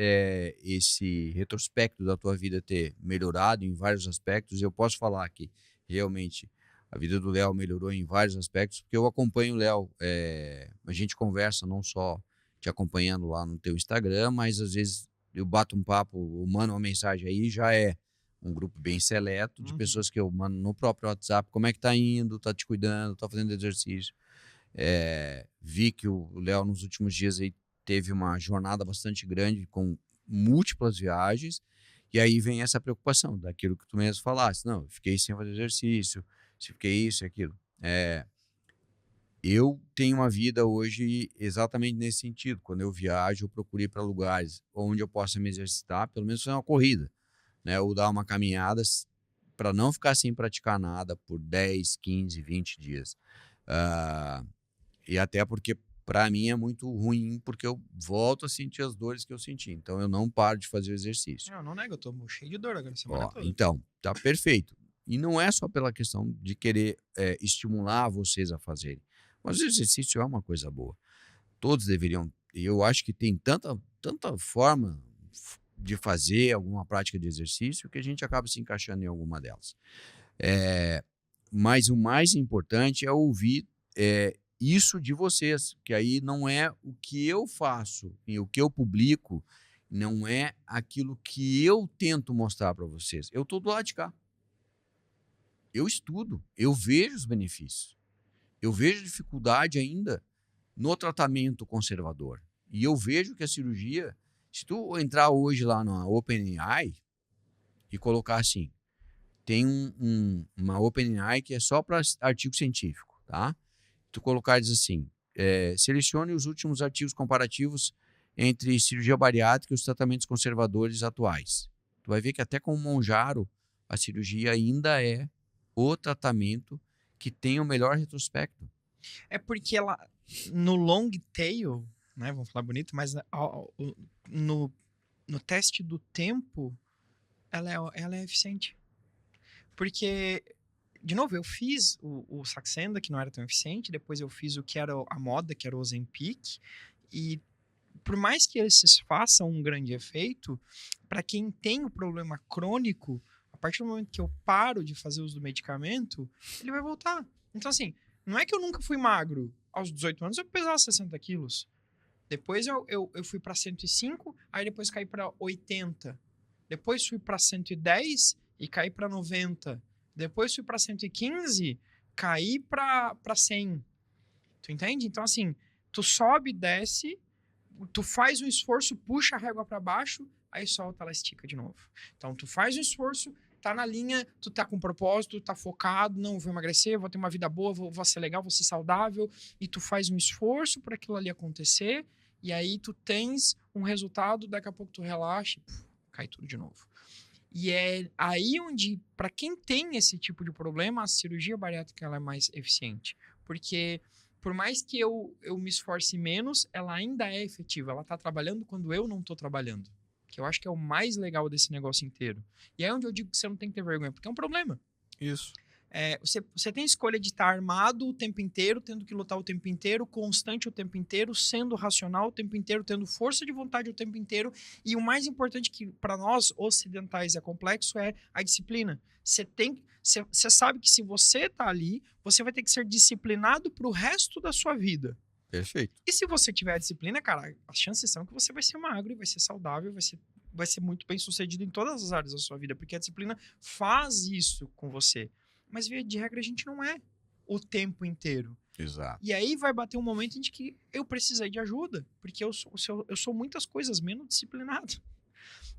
esse retrospecto da tua vida ter melhorado em vários aspectos. Eu posso falar que realmente a vida do Léo melhorou em vários aspectos, porque eu acompanho o Léo, a gente conversa não só te acompanhando lá no teu Instagram, mas às vezes eu bato um papo, eu mando uma mensagem aí, já é um grupo bem seleto de pessoas que eu mando no próprio WhatsApp, como é que tá indo, tá te cuidando, tá fazendo exercício. Vi que o Léo nos últimos dias aí teve uma jornada bastante grande com múltiplas viagens, e aí vem essa preocupação daquilo que tu mesmo falaste, não, eu fiquei sem fazer exercício, se fiquei isso e aquilo. Eu tenho uma vida hoje exatamente nesse sentido. Quando eu viajo, eu procuro ir para lugares onde eu possa me exercitar, pelo menos fazer uma corrida, né? Ou dar uma caminhada para não ficar sem praticar nada por 10, 15, 20 dias. E até porque para mim é muito ruim, porque eu volto a sentir as dores que eu senti. Então eu não paro de fazer o exercício. Eu não nego, eu tô cheio de dor agora a semana toda. Então, tá perfeito. E não é só pela questão de querer estimular vocês a fazerem. Mas o exercício é uma coisa boa. Todos deveriam. E eu acho que tem tanta forma de fazer alguma prática de exercício que a gente acaba se encaixando em alguma delas. Mas o mais importante é ouvir isso de vocês, que aí não é o que eu faço e o que eu publico, não é aquilo que eu tento mostrar para vocês. Eu estou do lado de cá. Eu estudo, eu vejo os benefícios. Eu vejo dificuldade ainda no tratamento conservador. E eu vejo que a cirurgia, se tu entrar hoje lá na OpenAI e colocar assim, tem uma OpenAI que é só para artigo científico, tá? Tu colocar diz assim, selecione os últimos artigos comparativos entre cirurgia bariátrica e os tratamentos conservadores atuais. Tu vai ver que até com o Mounjaro, a cirurgia ainda é o tratamento que tem o melhor retrospecto. É porque ela, no long tail, né, vamos falar bonito, mas no teste do tempo, ela é eficiente. Porque, de novo, eu fiz o Saxenda, que não era tão eficiente, depois eu fiz o que era a moda, que era o Ozempic, e por mais que esses façam um grande efeito, para quem tem o problema crônico, a partir do momento que eu paro de fazer uso do medicamento, ele vai voltar. Então, assim, não é que eu nunca fui magro. Aos 18 anos eu pesava 60 quilos. Depois eu fui para 105, aí depois caí para 80. Depois fui para 110 e caí para 90. Depois fui para 115, caí para 100. Tu entende? Então, assim, tu sobe, desce, tu faz um esforço, puxa a régua para baixo, aí solta, ela estica de novo. Então, tu faz um esforço, tá na linha, tu tá com propósito, tá focado, não, vou emagrecer, vou ter uma vida boa, vou ser legal, vou ser saudável, e tu faz um esforço para aquilo ali acontecer, e aí tu tens um resultado, daqui a pouco tu relaxa, cai tudo de novo. E é aí onde, para quem tem esse tipo de problema, a cirurgia bariátrica ela é mais eficiente. Porque por mais que eu me esforce menos, ela ainda é efetiva. Ela está trabalhando quando eu não estou trabalhando. Que eu acho que é o mais legal desse negócio inteiro. E é onde eu digo que você não tem que ter vergonha, porque é um problema. Isso. Você tem a escolha de estar armado o tempo inteiro, tendo que lutar o tempo inteiro, constante o tempo inteiro, sendo racional o tempo inteiro, tendo força de vontade o tempo inteiro. E o mais importante que para nós ocidentais é complexo é a disciplina. Você sabe que se você está ali, você vai ter que ser disciplinado para o resto da sua vida. Perfeito. E se você tiver a disciplina, cara, as chances são que você vai ser magro e vai ser saudável, vai ser muito bem sucedido em todas as áreas da sua vida, porque a disciplina faz isso com você. Mas, via de regra, a gente não é o tempo inteiro. Exato. E aí vai bater um momento em que eu precisei de ajuda, porque eu sou muitas coisas menos disciplinado.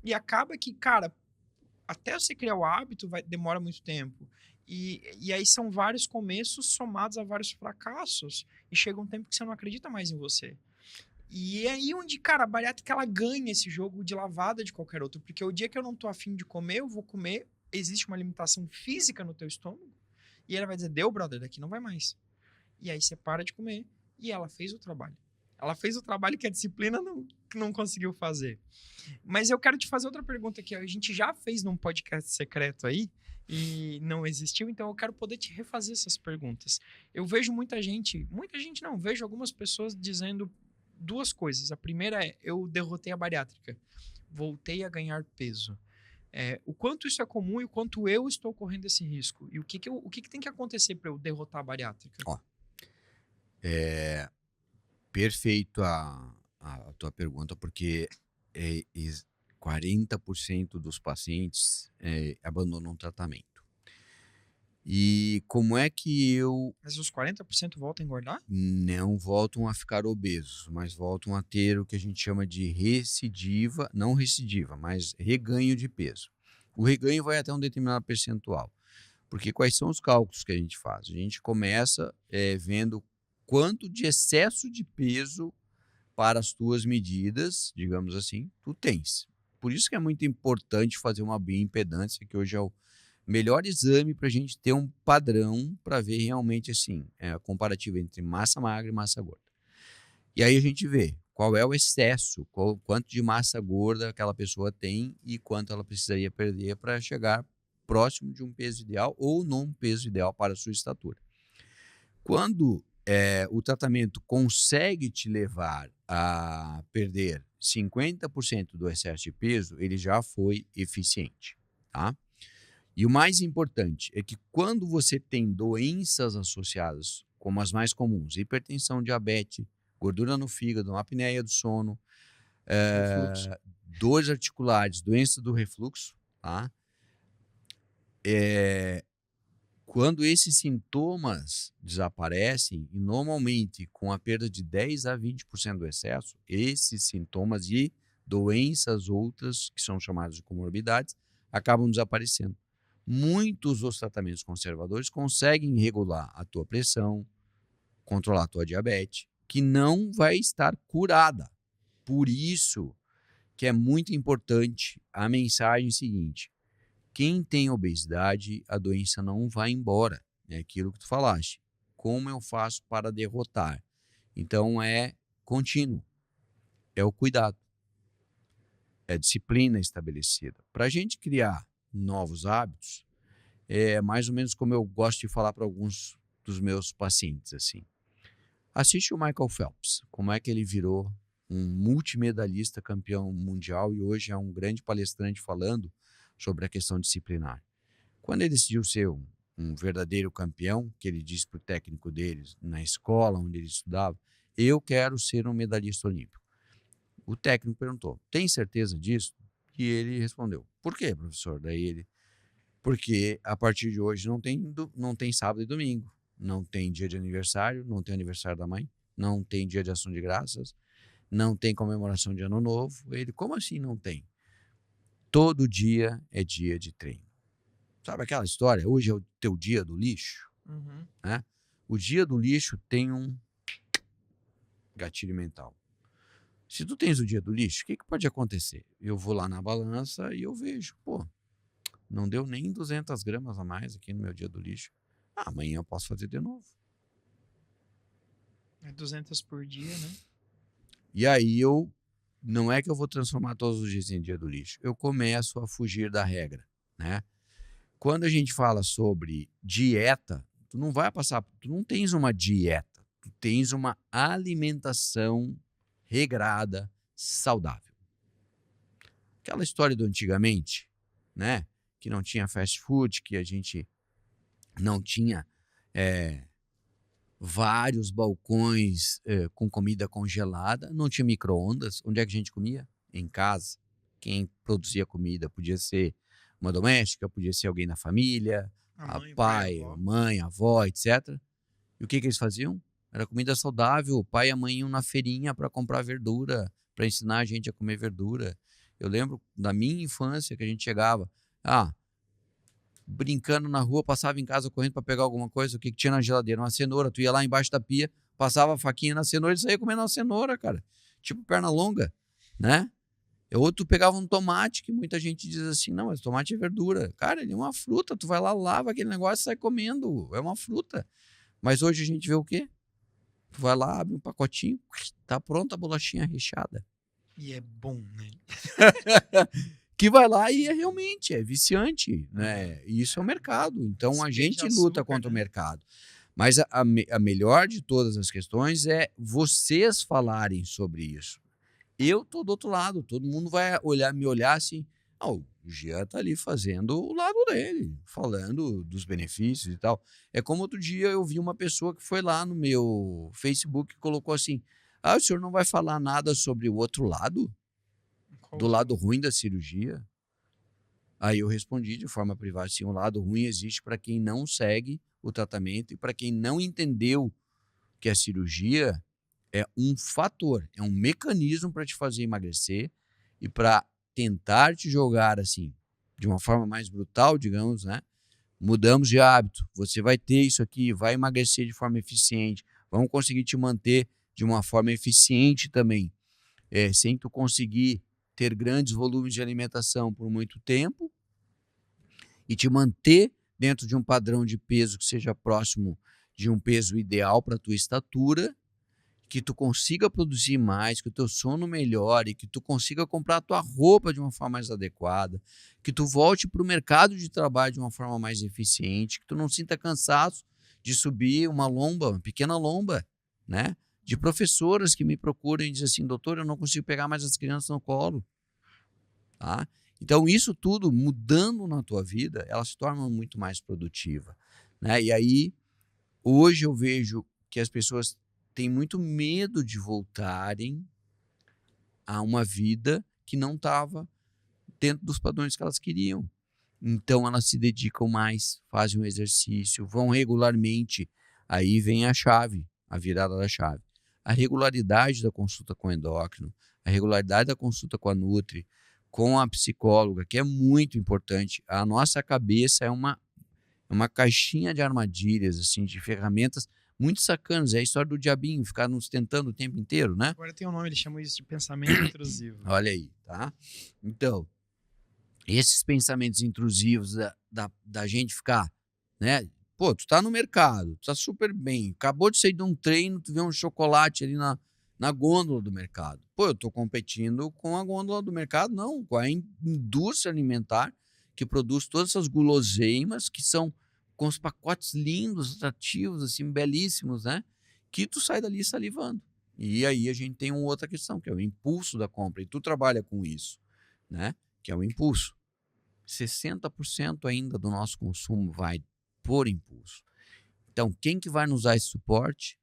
E acaba que, cara, até você criar o hábito demora muito tempo. E aí são vários começos somados a vários fracassos. E chega um tempo que você não acredita mais em você. E é aí onde, cara, a bariátrica ela ganha esse jogo de lavada de qualquer outro. Porque o dia que eu não tô afim de comer, eu vou comer. Existe uma limitação física no teu estômago. E ela vai dizer, deu, brother, daqui não vai mais. E aí você para de comer. E ela fez o trabalho. Ela fez o trabalho que a disciplina não conseguiu fazer. Mas eu quero te fazer outra pergunta que a gente já fez num podcast secreto aí e não existiu, então eu quero poder te refazer essas perguntas. Eu vejo muita gente não, vejo algumas pessoas dizendo duas coisas. A primeira é, eu derrotei a bariátrica, voltei a ganhar peso. O quanto isso é comum e o quanto eu estou correndo esse risco. E o que tem que acontecer para eu derrotar a bariátrica? Perfeito a tua pergunta, porque 40% dos pacientes abandonam o tratamento. E como é que Mas os 40% voltam a engordar? não voltam a ficar obesos, mas voltam a ter o que a gente chama de recidiva, não recidiva, mas reganho de peso. O reganho vai até um determinado percentual. Porque quais são os cálculos que a gente faz? A gente começa vendo quanto de excesso de peso para as tuas medidas, digamos assim, tu tens. Por isso que é muito importante fazer uma bioimpedância, que hoje é o melhor exame para a gente ter um padrão para ver realmente assim, a comparativa entre massa magra e massa gorda. E aí a gente vê qual é o excesso, quanto de massa gorda aquela pessoa tem e quanto ela precisaria perder para chegar próximo de um peso ideal ou num peso ideal para a sua estatura. Quando o tratamento consegue te levar a perder 50% do excesso de peso, ele já foi eficiente, tá? E o mais importante é que quando você tem doenças associadas, como as mais comuns, hipertensão, diabetes, gordura no fígado, apneia do sono, Refluxo. dores articulares, doença do refluxo, tá? Quando esses sintomas desaparecem, e normalmente com a perda de 10 a 20% do excesso, esses sintomas e doenças outras, que são chamadas de comorbidades, acabam desaparecendo. Muitos dos tratamentos conservadores conseguem regular a tua pressão, controlar a tua diabetes, que não vai estar curada. Por isso que é muito importante a mensagem seguinte: quem tem obesidade, a doença não vai embora. É aquilo que tu falaste. Como eu faço para derrotar? Então é contínuo, é o cuidado, é a disciplina estabelecida. Para a gente criar novos hábitos, é mais ou menos como eu gosto de falar para alguns dos meus pacientes assim. Assiste o Michael Phelps, como é que ele virou um multimedalista campeão mundial e hoje é um grande palestrante falando sobre a questão disciplinar. Quando ele decidiu ser um verdadeiro campeão, que ele disse para o técnico deles, na escola onde ele estudava, eu quero ser um medalhista olímpico. O técnico perguntou, tem certeza disso? E ele respondeu, por quê, professor? Daí ele, porque a partir de hoje não tem sábado e domingo, não tem dia de aniversário, não tem aniversário da mãe, não tem dia de ação de graças, não tem comemoração de ano novo. Ele, como assim não tem? Todo dia é dia de treino. Sabe aquela história? Hoje é o teu dia do lixo, Uhum. né? O dia do lixo tem um gatilho mental. Se tu tens o dia do lixo, o que pode acontecer? Eu vou lá na balança e eu vejo, pô, não deu nem 200 gramas a mais aqui no meu dia do lixo. Amanhã eu posso fazer de novo. É 200 por dia, né? E aí não é que eu vou transformar todos os dias em dia do lixo. Eu começo a fugir da regra, né? Quando a gente fala sobre dieta, tu não tens uma dieta, tu tens uma alimentação regrada, saudável. Aquela história do antigamente, né? Que não tinha fast food, que a gente não tinha vários balcões com comida congelada, não tinha micro-ondas. Onde é que a gente comia? Em casa. Quem produzia comida podia ser uma doméstica, podia ser alguém na família, A mãe, o pai, pai, a avó. mãe, avó, etc. E o que eles faziam? Era comida saudável. O pai e a mãe iam na feirinha para comprar verdura, para ensinar a gente a comer verdura. Eu lembro da minha infância que a gente chegava, brincando na rua, passava em casa correndo para pegar alguma coisa, o que tinha na geladeira? Uma cenoura. Tu ia lá embaixo da pia, passava a faquinha na cenoura e saía comendo uma cenoura, cara. Tipo perna longa, né? Ou tu pegava um tomate, que muita gente diz assim, não, mas tomate é verdura. Cara, ele é uma fruta, tu vai lá, lava aquele negócio e sai comendo, é uma fruta. Mas hoje a gente vê o quê? Tu vai lá, abre um pacotinho, tá pronta a bolachinha recheada. E é bom, né? Que vai lá e realmente é viciante, né? E isso é o mercado. Então a gente luta contra o mercado. Mas a melhor de todas as questões é vocês falarem sobre isso. Eu tô do outro lado, todo mundo vai me olhar assim, o Jean tá ali fazendo o lado dele, falando dos benefícios e tal. É como outro dia eu vi uma pessoa que foi lá no meu Facebook e colocou assim, o senhor não vai falar nada sobre o outro lado? Do lado ruim da cirurgia? Aí eu respondi de forma privada, sim, o lado ruim existe para quem não segue o tratamento e para quem não entendeu que a cirurgia é um fator, é um mecanismo para te fazer emagrecer e para tentar te jogar assim, de uma forma mais brutal, digamos, né? Mudamos de hábito, você vai ter isso aqui, vai emagrecer de forma eficiente, vamos conseguir te manter de uma forma eficiente também, sem tu conseguir ter grandes volumes de alimentação por muito tempo e te manter dentro de um padrão de peso que seja próximo de um peso ideal para a tua estatura, que tu consiga produzir mais, que o teu sono melhore, que tu consiga comprar a tua roupa de uma forma mais adequada, que tu volte para o mercado de trabalho de uma forma mais eficiente, que tu não sinta cansaço de subir uma lomba, uma pequena lomba, né? De professoras que me procuram e dizem assim, doutor, eu não consigo pegar mais as crianças no colo, tá? Então, isso tudo mudando na tua vida, ela se torna muito mais produtiva, né? E aí, hoje eu vejo que as pessoas têm muito medo de voltarem a uma vida que não estava dentro dos padrões que elas queriam. Então, elas se dedicam mais, fazem um exercício, vão regularmente. Aí vem a chave, a virada da chave. A regularidade da consulta com o endócrino, a regularidade da consulta com a Nutri, com a psicóloga, que é muito importante. A nossa cabeça é uma caixinha de armadilhas, assim, de ferramentas muito sacanas. É a história do diabinho, ficar nos tentando o tempo inteiro, né? Agora tem um nome, eles chamam isso de pensamento intrusivo. Olha aí, tá? Então, esses pensamentos intrusivos da gente ficar, né? Pô, tu tá no mercado, tu tá super bem, acabou de sair de um treino, tu vê um chocolate ali na gôndola do mercado. Pô, eu tô competindo com a gôndola do mercado? Não, com a indústria alimentar que produz todas essas guloseimas que são com os pacotes lindos, atrativos, assim, belíssimos, né? Que tu sai dali salivando. E aí a gente tem uma outra questão, que é o impulso da compra. E tu trabalha com isso, né? Que é o impulso. 60% ainda do nosso consumo vai por impulso. Então, quem que vai nos dar esse suporte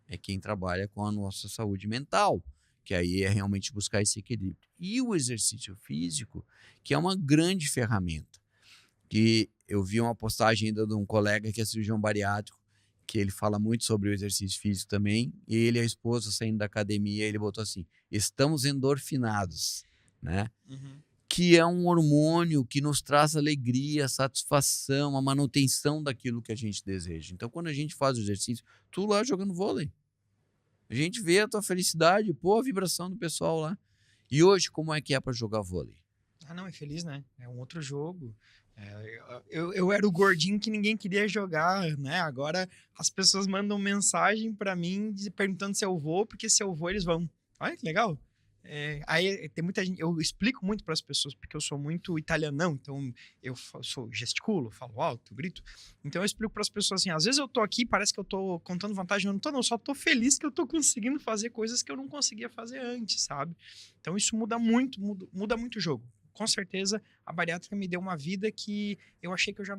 é quem trabalha com a nossa saúde mental, que aí é realmente buscar esse equilíbrio. E o exercício físico, que é uma grande ferramenta, que eu vi uma postagem ainda de um colega que é cirurgião bariátrico, que ele fala muito sobre o exercício físico também, e ele e a esposa saindo da academia, ele botou assim, estamos endorfinados, né? Que é um hormônio que nos traz alegria, satisfação, a manutenção daquilo que a gente deseja. Então, quando a gente faz o exercício, tu lá jogando vôlei, a gente vê a tua felicidade, pô, a vibração do pessoal lá. E hoje, como é que é para jogar vôlei? Ah, não, é feliz, né? É um outro jogo. Eu era o gordinho que ninguém queria jogar, né? Agora as pessoas mandam mensagem pra mim perguntando se eu vou, porque se eu vou, eles vão. Olha que legal. Aí tem muita gente, eu explico muito para as pessoas, porque eu sou muito italianão, então eu sou gesticulo, falo alto, grito. Então eu explico para as pessoas assim, às vezes eu tô aqui, parece que eu tô contando vantagem, eu não tô, não, só tô feliz que eu tô conseguindo fazer coisas que eu não conseguia fazer antes, sabe? Então isso muda muito o jogo. Com certeza a bariátrica me deu uma vida que eu achei que eu já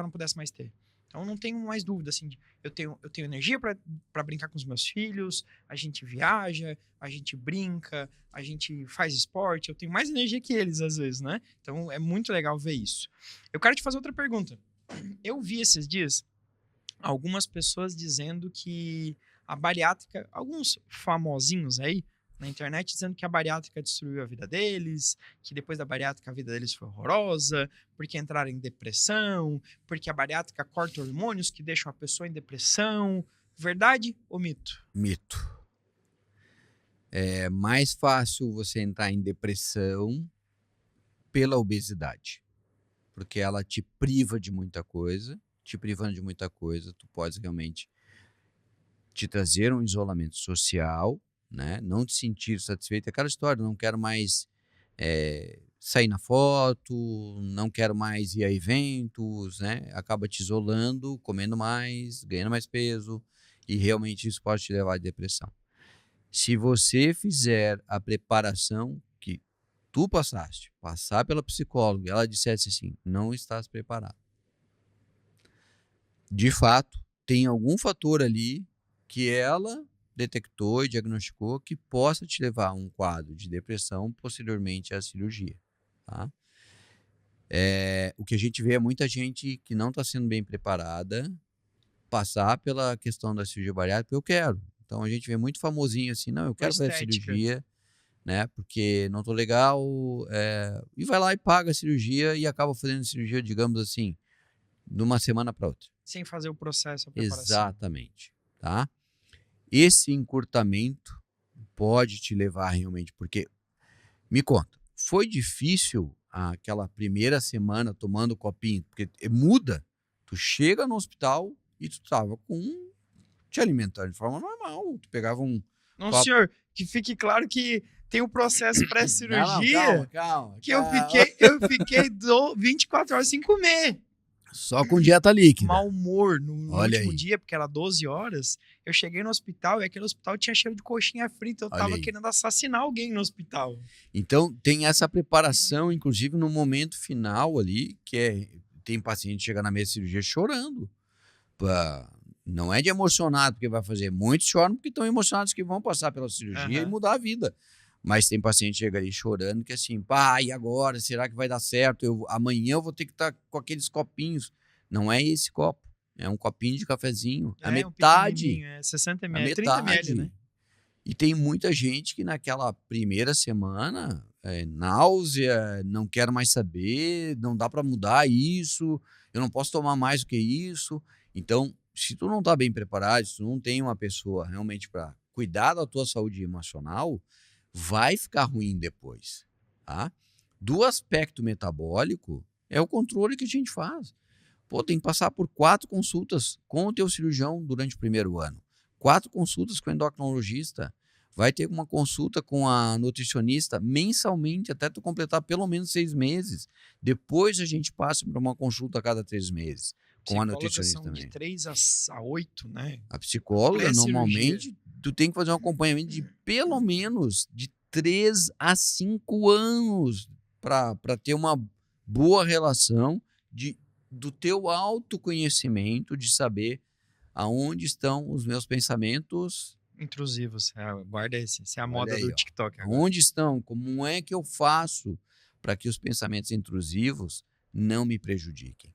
não pudesse mais ter. Então não tenho mais dúvida, assim, eu tenho energia para brincar com os meus filhos, a gente viaja, a gente brinca, a gente faz esporte, eu tenho mais energia que eles às vezes, né? Então é muito legal ver isso. Eu quero te fazer outra pergunta. Eu vi esses dias algumas pessoas dizendo que a bariátrica, alguns famosinhos aí, na internet, dizendo que a bariátrica destruiu a vida deles, que depois da bariátrica a vida deles foi horrorosa, porque entraram em depressão, porque a bariátrica corta hormônios que deixam a pessoa em depressão. Verdade ou mito? Mito. É mais fácil você entrar em depressão pela obesidade, porque ela te priva de muita coisa, te privando de muita coisa, tu pode realmente te trazer um isolamento social, né? Não te sentir satisfeito. Aquela história, não quero mais sair na foto, não quero mais ir a eventos, né? Acaba te isolando, comendo mais, ganhando mais peso, e realmente isso pode te levar à depressão. Se você fizer a preparação que tu passar pela psicóloga, e ela dissesse assim, não estás preparado. De fato, tem algum fator ali que ela detectou e diagnosticou que possa te levar a um quadro de depressão posteriormente à cirurgia, tá? O que a gente vê é muita gente que não está sendo bem preparada passar pela questão da cirurgia bariátrica, eu quero. Então a gente vê muito famosinho assim, não, eu quero fazer a cirurgia, né, porque não tô legal, e vai lá e paga a cirurgia e acaba fazendo a cirurgia, digamos assim, de uma semana para outra. Sem fazer o processo, a preparação. Exatamente, tá? Esse encurtamento pode te levar realmente, porque, me conta, foi difícil aquela primeira semana tomando copinho? Porque muda, tu chega no hospital e tu tava te alimentando de forma normal, tu pegava um... Não, senhor, que fique claro que tem um processo pré-cirurgia calma. que eu fiquei 24 horas sem comer. Só com dieta líquida. mau humor no Olha último aí. dia, porque era 12 horas. Eu cheguei no hospital e aquele hospital tinha cheiro de coxinha frita. Eu Olha tava aí. querendo assassinar alguém no hospital. Então, tem essa preparação, inclusive no momento final ali, tem paciente que chega na mesa de cirurgia chorando. Não é de emocionado porque vai fazer. Muitos choram porque estão emocionados que vão passar pela cirurgia e mudar a vida. Mas tem paciente que chega ali chorando que assim, pá, e agora? Será que vai dar certo? Amanhã eu vou ter que estar com aqueles copinhos. Não é esse copo. É um copinho de cafezinho. A Um metade. pequenininho, 60 A ml, 30 ml, metade. né? E tem muita gente que naquela primeira semana, náusea, não quero mais saber, não dá para mudar isso, eu não posso tomar mais do que isso. Então, se tu não tá bem preparado, se tu não tem uma pessoa realmente para cuidar da tua saúde emocional, vai ficar ruim depois, tá? Do aspecto metabólico, é o controle que a gente faz. Pô, tem que passar por 4 consultas com o teu cirurgião durante o primeiro ano. 4 consultas com o endocrinologista. Vai ter uma consulta com a nutricionista mensalmente, até tu completar pelo menos 6 meses. Depois a gente passa para uma consulta a cada 3 meses. Com a nutricionista são também. de 3 a 8, né? A psicóloga, Pré-cirurgia. normalmente, tu tem que fazer um acompanhamento de pelo menos de 3 a 5 anos para ter uma boa relação do teu autoconhecimento, de saber aonde estão os meus pensamentos. Intrusivos. Guarda esse. Essa é a Olha moda aí, do ó. TikTok agora. Onde estão? Como é que eu faço para que os pensamentos intrusivos não me prejudiquem?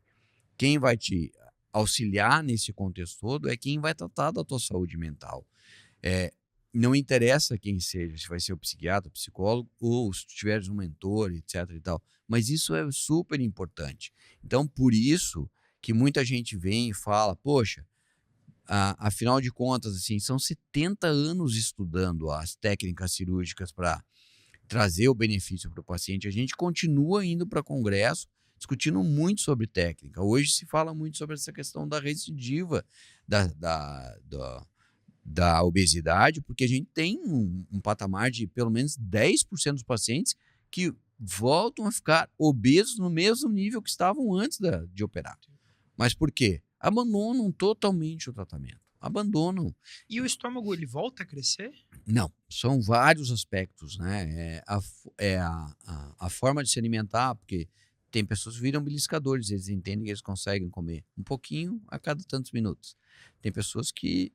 Quem vai te auxiliar nesse contexto todo é quem vai tratar da tua saúde mental. Não interessa quem seja, se vai ser o psiquiatra, o psicólogo, ou se tu tiveres um mentor, etc e tal. Mas isso é super importante. Então, por isso que muita gente vem e fala, poxa, afinal de contas, assim, são 70 anos estudando as técnicas cirúrgicas para trazer o benefício para o paciente. A gente continua indo para congresso, discutindo muito sobre técnica. Hoje se fala muito sobre essa questão da recidiva da obesidade, porque a gente tem um patamar de pelo menos 10% dos pacientes que voltam a ficar obesos no mesmo nível que estavam antes de operar. Mas por quê? Abandonam totalmente o tratamento. Abandonam. E o estômago, ele volta a crescer? Não, são vários aspectos, né? A forma de se alimentar, porque tem pessoas que viram beliscadores, eles entendem que eles conseguem comer um pouquinho a cada tantos minutos. Tem pessoas que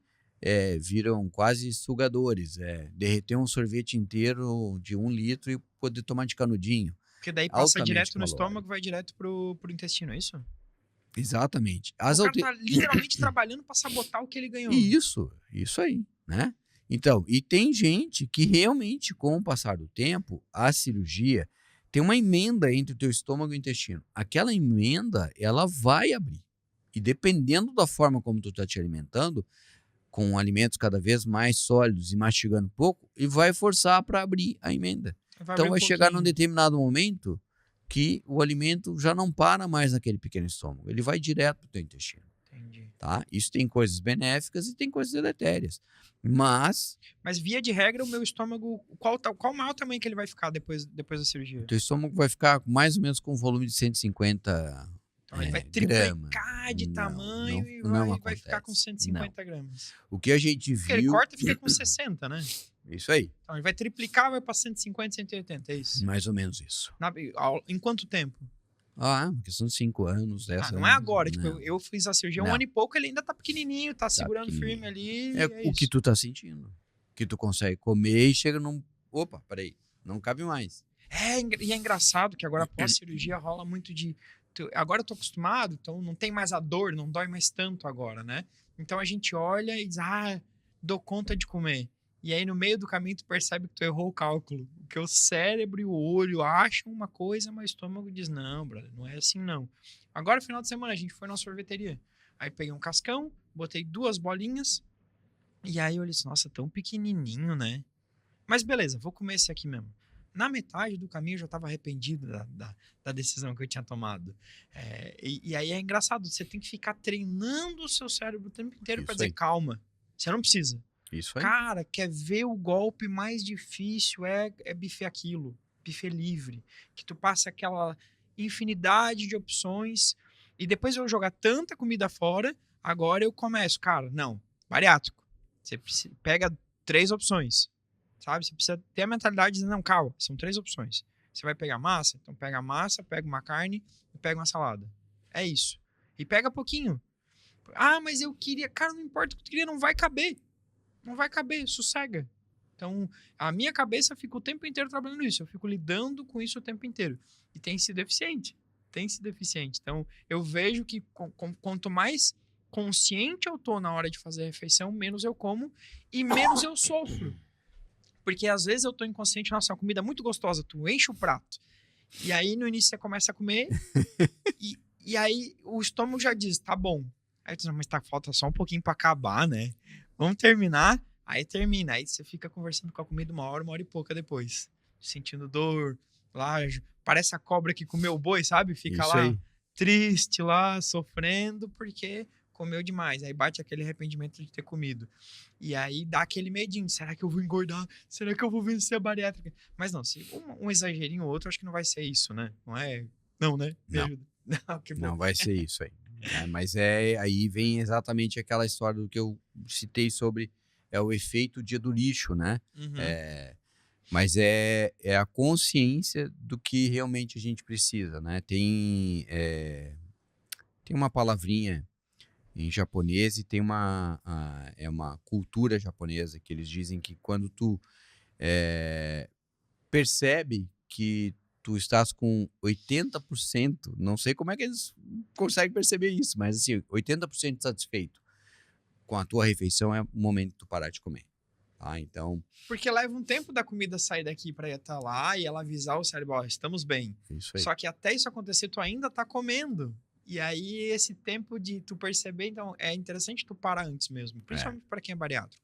viram quase sugadores, derreter um sorvete inteiro de 1 litro e poder tomar de canudinho. Porque daí passa Altamente direto no calórico. estômago e vai direto pro intestino, é isso? Exatamente. O cara tá literalmente trabalhando para sabotar o que ele ganhou. Isso aí, né? Então, e tem gente que realmente, com o passar do tempo, a cirurgia tem uma emenda entre o teu estômago e o intestino. Aquela emenda, ela vai abrir. E dependendo da forma como tu tá te alimentando, com alimentos cada vez mais sólidos e mastigando pouco, e vai forçar para abrir a emenda. Então vai chegar num determinado momento que o alimento já não para mais naquele pequeno estômago, ele vai direto para o teu intestino. Entendi. Tá? Isso tem coisas benéficas e tem coisas deletérias. Mas via de regra, o meu estômago, qual o maior tamanho que ele vai ficar depois da cirurgia? o teu estômago vai ficar mais ou menos com um volume de 150 Então, ele vai gramas. triplicar de tamanho e não vai ficar com acontece. 150 gramas. O que a gente Porque ele viu... corta e fica com 60, né? Isso aí, Então, ele vai triplicar, vai para 150, 180, é isso? mais ou menos isso. Em quanto tempo? Uma questão de 5 anos, 10 anos. Não é agora. Tipo, Não. eu fiz a cirurgia Não. 1 ano e pouco, ele ainda tá pequenininho, tá segurando pequenininho. firme ali. É o isso. que tu tá sentindo. Que tu consegue comer e chega num... Opa, peraí, não cabe mais. E é engraçado que agora pós-cirurgia rola muito de... Agora eu tô acostumado, então não tem mais a dor, não dói mais tanto agora, né? Então a gente olha e diz, dou conta de comer. E aí no meio do caminho tu percebe que tu errou o cálculo. Porque o cérebro e o olho acham uma coisa, mas o estômago diz, não, brother, não é assim não. Agora, no final de semana, a gente foi na sorveteria. Aí peguei um cascão, botei 2 bolinhas, e aí eu disse, nossa, tão pequenininho, né? Mas beleza, vou comer esse aqui mesmo. Na metade do caminho eu já estava arrependido da decisão que eu tinha tomado. E aí é engraçado, você tem que ficar treinando o seu cérebro o tempo inteiro para dizer, calma, você não precisa. Isso aí. Cara, quer ver o golpe mais difícil é buffet aquilo, buffet livre, que tu passa aquela infinidade de opções E depois eu jogar tanta comida fora, agora eu começo, cara, não, bariátrico. Você pega 3 opções, sabe? Você precisa ter a mentalidade de, não, calma, são 3 opções. Você vai pegar massa? Então pega a massa, pega uma carne e pega uma salada. É isso. E pega pouquinho. Ah, mas eu queria... Cara, não importa o que tu queria, não vai caber. Não vai caber, sossega. Então, a minha cabeça fica o tempo inteiro trabalhando isso. Eu fico lidando com isso o tempo inteiro. E tem sido eficiente. Tem sido eficiente. Então, eu vejo que quanto mais consciente eu tô na hora de fazer a refeição, menos eu como e menos eu sofro. Porque às vezes eu tô inconsciente, nossa, é uma comida muito gostosa, tu enche o prato. E aí no início você começa a comer e aí o estômago já diz, tá bom. Aí tu diz, mas falta só um pouquinho pra acabar, né? Vamos terminar. Aí termina, aí você fica conversando com a comida uma hora e pouca depois. Sentindo dor, lá, parece a cobra que comeu o boi, sabe? Fica Isso lá aí. triste, lá, sofrendo, porque comeu demais. Aí bate aquele arrependimento de ter comido. E aí dá aquele medinho, será que eu vou engordar? Será que eu vou vencer a bariátrica? Mas não, se um exagerinho ou outro, acho que não vai ser isso, né? Não é? Não, né? Me Não. ajuda. Não, que bom. Não vai ser isso aí. Mas aí vem exatamente aquela história do que eu citei sobre o efeito dia do lixo, né? Uhum. Mas é a consciência do que realmente a gente precisa, né? Tem uma palavrinha em japonês e tem é uma cultura japonesa que eles dizem que quando tu percebe que tu estás com 80%, não sei como é que eles conseguem perceber isso, mas assim, 80% satisfeito com a tua refeição é o momento de tu parar de comer. Tá? Então, Porque leva um tempo da comida sair daqui para estar lá e ela avisar o cérebro, ó, estamos bem. isso aí. Só que até isso acontecer, tu ainda tá comendo. E aí, esse tempo de tu perceber, então, é interessante tu parar antes mesmo, principalmente para quem é bariátrico.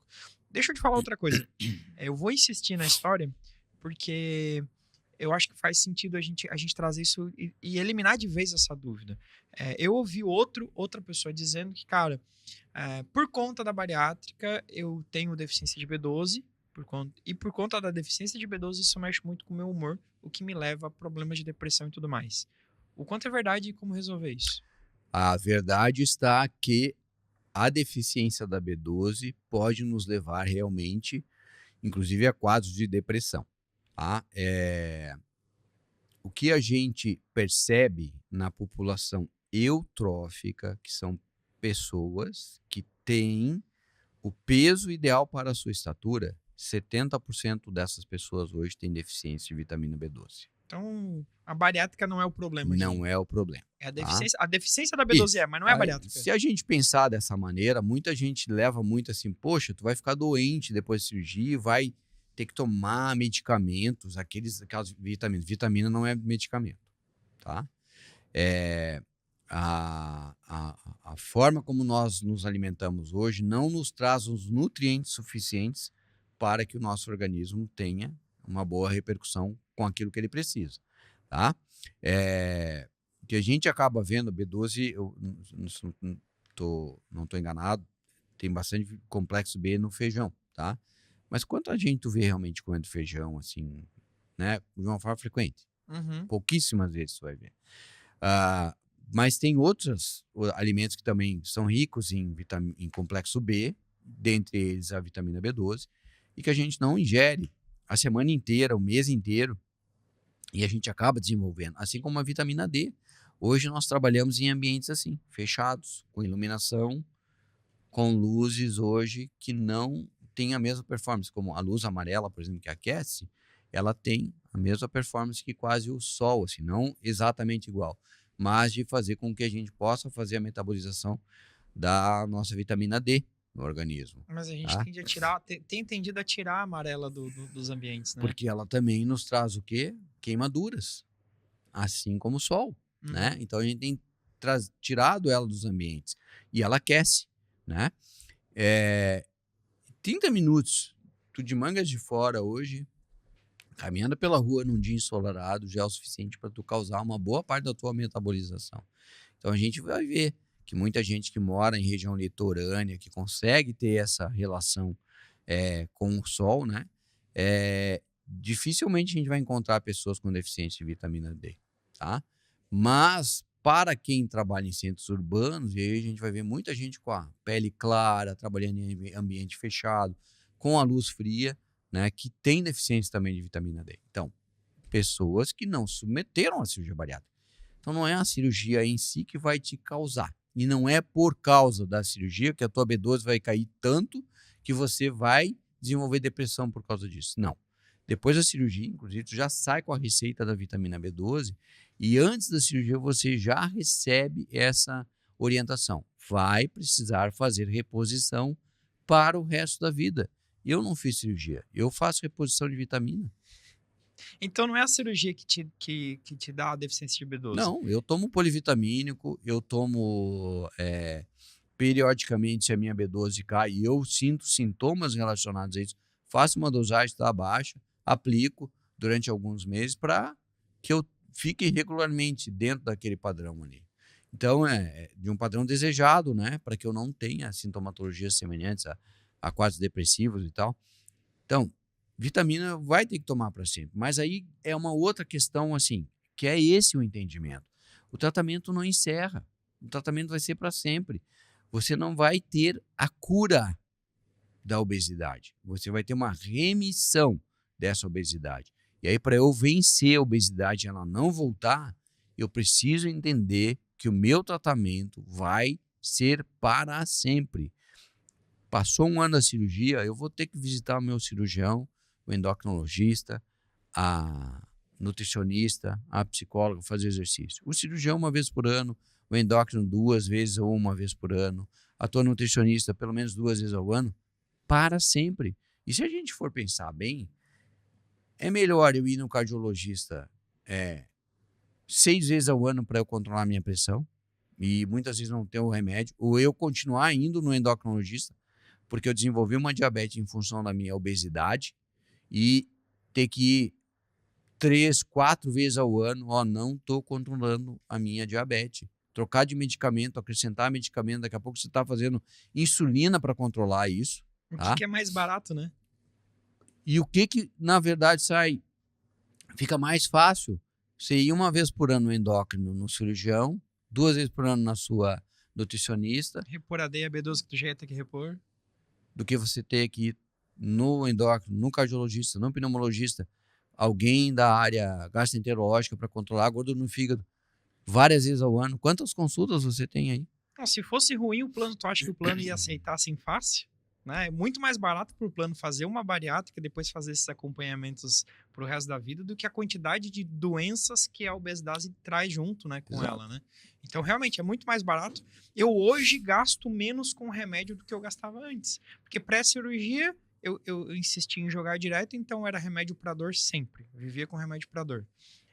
Deixa eu te falar outra coisa. Eu vou insistir na história, porque eu acho que faz sentido a gente trazer isso e eliminar de vez essa dúvida. Eu ouvi outra pessoa dizendo que, cara, por conta da bariátrica, eu tenho deficiência de B12, por conta da deficiência de B12, isso mexe muito com o meu humor, o que me leva a problemas de depressão e tudo mais. O quanto é verdade e como resolver isso? A verdade está que a deficiência da B12 pode nos levar realmente, inclusive, a quadros de depressão. Tá? O que a gente percebe na população eutrófica, que são pessoas que têm o peso ideal para a sua estatura, 70% dessas pessoas hoje têm deficiência de vitamina B12. Então, a bariátrica não é o problema aqui. Não é o problema. É a Tá? deficiência. A deficiência da B12 Isso. mas não é a bariátrica. Se a gente pensar dessa maneira, muita gente leva muito assim, poxa, tu vai ficar doente depois da cirurgia, vai ter que tomar medicamentos, aquelas vitaminas. Vitamina não é medicamento, tá? A forma como nós nos alimentamos hoje não nos traz os nutrientes suficientes para que o nosso organismo tenha uma boa repercussão com aquilo que ele precisa, tá? O que a gente acaba vendo, B12, eu não tô enganado, tem bastante complexo B no feijão, tá? Mas quanta gente tu vê realmente comendo feijão, assim, né? De uma forma frequente. Uhum. Pouquíssimas vezes tu vai ver. Mas tem outros alimentos que também são ricos em complexo B, dentre eles a vitamina B12, e que a gente não ingere a semana inteira, o mês inteiro, e a gente acaba desenvolvendo, assim como a vitamina D. Hoje nós trabalhamos em ambientes assim, fechados, com iluminação, com luzes hoje que não têm a mesma performance, como a luz amarela, por exemplo, que aquece, ela tem a mesma performance que quase o sol, assim, não exatamente igual, mas de fazer com que a gente possa fazer a metabolização da nossa vitamina D no organismo. Mas a gente tende a tirar, tem tendido a tirar a amarela dos ambientes, né? Porque ela também nos traz o quê? Queimaduras, assim como o sol, né? Então a gente tem tirado ela dos ambientes e ela aquece, né? 30 minutos, tu de mangas de fora hoje, caminhando pela rua num dia ensolarado, já é o suficiente para tu causar uma boa parte da tua metabolização. Então a gente vai ver que muita gente que mora em região litorânea, que consegue ter essa relação com o sol, né? Dificilmente a gente vai encontrar pessoas com deficiência de vitamina D, tá? Mas para quem trabalha em centros urbanos, e aí a gente vai ver muita gente com a pele clara, trabalhando em ambiente fechado, com a luz fria, né, que tem deficiência também de vitamina D. Então, pessoas que não submeteram à cirurgia bariátrica. Então, não é a cirurgia em si que vai te causar. E não é por causa da cirurgia que a tua B12 vai cair tanto que você vai desenvolver depressão por causa disso. Não. Depois da cirurgia, inclusive, tu já sai com a receita da vitamina B12 e antes da cirurgia você já recebe essa orientação. Vai precisar fazer reposição para o resto da vida. Eu não fiz cirurgia, eu faço reposição de vitamina. Então não é a cirurgia que te dá a deficiência de B12. Não, eu tomo polivitamínico, eu tomo periodicamente se a minha B12 cai e eu sinto sintomas relacionados a isso, faço uma dosagem, está baixa, aplico durante alguns meses para que eu fique regularmente dentro daquele padrão ali. Então, é de um padrão desejado, né? Para que eu não tenha sintomatologias semelhantes a quadros depressivos e tal. Então, vitamina vai ter que tomar para sempre. Mas aí é uma outra questão, assim, que é esse o entendimento. O tratamento não encerra. O tratamento vai ser para sempre. Você não vai ter a cura da obesidade. Você vai ter uma remissão dessa obesidade. E aí, para eu vencer a obesidade e ela não voltar, eu preciso entender que o meu tratamento vai ser para sempre. Passou um ano da cirurgia, eu vou ter que visitar o meu cirurgião, o endocrinologista, a nutricionista, a psicóloga, fazer exercício. O cirurgião uma vez por ano, o endócrino 2 vezes ou uma vez por ano, a tua nutricionista pelo menos 2 vezes ao ano, para sempre. E se a gente for pensar bem, é melhor eu ir no cardiologista 6 vezes ao ano para eu controlar a minha pressão, e muitas vezes não ter o remédio, ou eu continuar indo no endocrinologista, porque eu desenvolvi uma diabetes em função da minha obesidade, e ter que ir 3, 4 vezes ao ano, não estou controlando a minha diabetes. Trocar de medicamento, acrescentar medicamento, daqui a pouco você está fazendo insulina para controlar isso. O Tá? que é mais barato, né? E o que na verdade sai? Fica mais fácil você ir uma vez por ano no endócrino, no cirurgião, 2 vezes por ano na sua nutricionista, Repor a D e a B12 que tu já ia ter que repor. do que você ter que ir no endócrino, no cardiologista, no pneumologista, alguém da área gastroenterológica para controlar a gordura no fígado várias vezes ao ano. Quantas consultas você tem aí? Não, se fosse ruim o plano, tu acha que o plano ia aceitar assim fácil? Né? É muito mais barato para o plano fazer uma bariátrica e depois fazer esses acompanhamentos para o resto da vida do que a quantidade de doenças que a obesidade traz junto, né, com Exato. ela, né? Então, realmente, é muito mais barato. Eu hoje gasto menos com remédio do que eu gastava antes. Porque pré-cirurgia, eu insisti em jogar direto, então era remédio para dor sempre. Eu vivia com remédio para dor.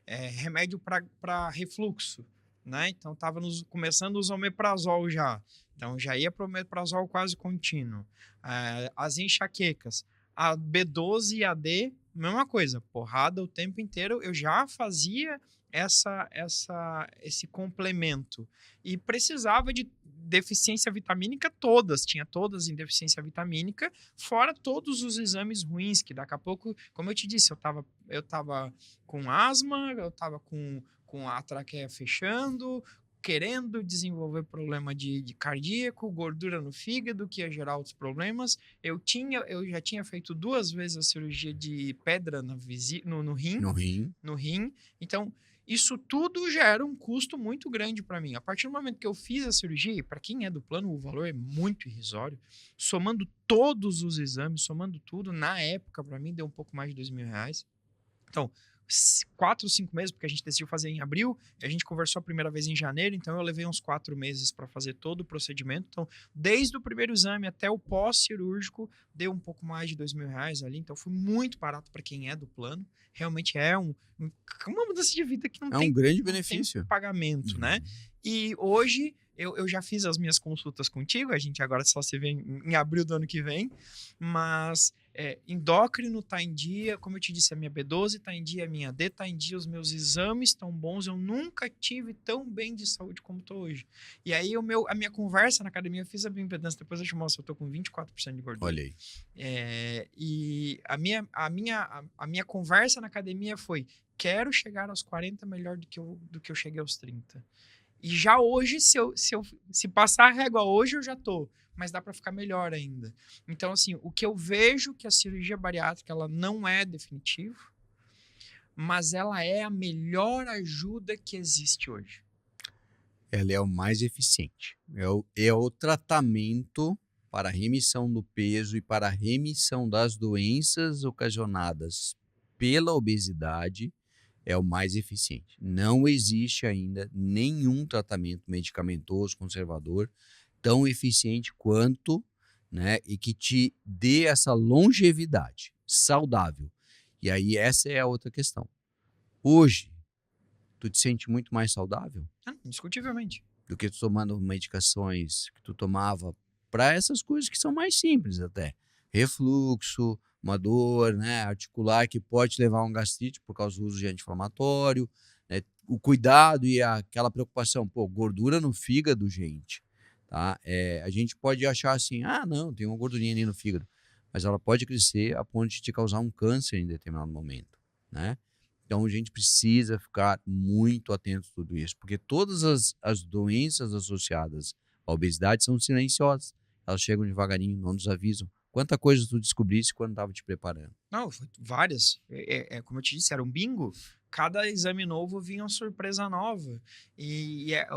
Remédio para refluxo, né? Então, tava começando os omeprazol já. Então, já ia para o omeprazol quase contínuo. As enxaquecas. A B12 e a D, mesma coisa. Porrada o tempo inteiro. Eu já fazia esse complemento. E precisava de deficiência vitamínica todas. Tinha todas em deficiência vitamínica, fora todos os exames ruins, que daqui a pouco, como eu te disse, eu tava com asma, eu tava com a traqueia fechando, querendo desenvolver problema de cardíaco, gordura no fígado, que ia gerar outros problemas. Eu já tinha feito 2 vezes a cirurgia de pedra no rim. No rim. Então, isso tudo gera um custo muito grande para mim. A partir do momento que eu fiz a cirurgia, e para quem é do plano, o valor é muito irrisório, somando todos os exames, somando tudo, na época, para mim, deu um pouco mais de R$2.000. Então, 4 ou 5 meses, porque a gente decidiu fazer em abril, a gente conversou a primeira vez em janeiro, então eu levei uns 4 meses para fazer todo o procedimento. Então, desde o primeiro exame até o pós-cirúrgico, deu um pouco mais de R$2.000 ali, então foi muito barato para quem é do plano. Realmente é uma mudança de vida que não tem um grande não benefício. tem pagamento, né? E hoje eu já fiz as minhas consultas contigo, a gente agora só se vê em abril do ano que vem, mas endócrino tá em dia, como eu te disse, a minha B12 tá em dia, a minha D tá em dia, os meus exames estão bons, eu nunca tive tão bem de saúde como tô hoje. E aí a minha conversa na academia, eu fiz a bioimpedância, depois eu te mostro, eu tô com 24% de gordura. Olha aí. E a minha conversa na academia foi: quero chegar aos 40 melhor do que eu cheguei aos 30. E já hoje, se passar a régua hoje, eu já tô. Mas dá para ficar melhor ainda. Então, assim, o que eu vejo que a cirurgia bariátrica, ela não é definitiva, mas ela é a melhor ajuda que existe hoje. Ela é o mais eficiente. É o tratamento para a remissão do peso e para a remissão das doenças ocasionadas pela obesidade, é o mais eficiente. Não existe ainda nenhum tratamento medicamentoso conservador tão eficiente quanto, né, e que te dê essa longevidade saudável. E aí essa é a outra questão. Hoje, tu te sente muito mais saudável Indiscutivelmente. do que tu tomando medicações que tu tomava para essas coisas que são mais simples até. Refluxo, uma dor, né, articular que pode levar a um gastrite por causa do uso de anti-inflamatório, né, o cuidado e aquela preocupação, pô, gordura no fígado, gente, tá? A gente pode achar assim, ah, não, tem uma gordurinha ali no fígado, mas ela pode crescer a ponto de te causar um câncer em determinado momento, né? Então a gente precisa ficar muito atento a tudo isso, porque todas as doenças associadas à obesidade são silenciosas. Elas chegam devagarinho, não nos avisam. Quanta coisa tu descobrisse quando estava te preparando. Não, várias. Como eu te disse, era um bingo. Cada exame novo vinha uma surpresa nova.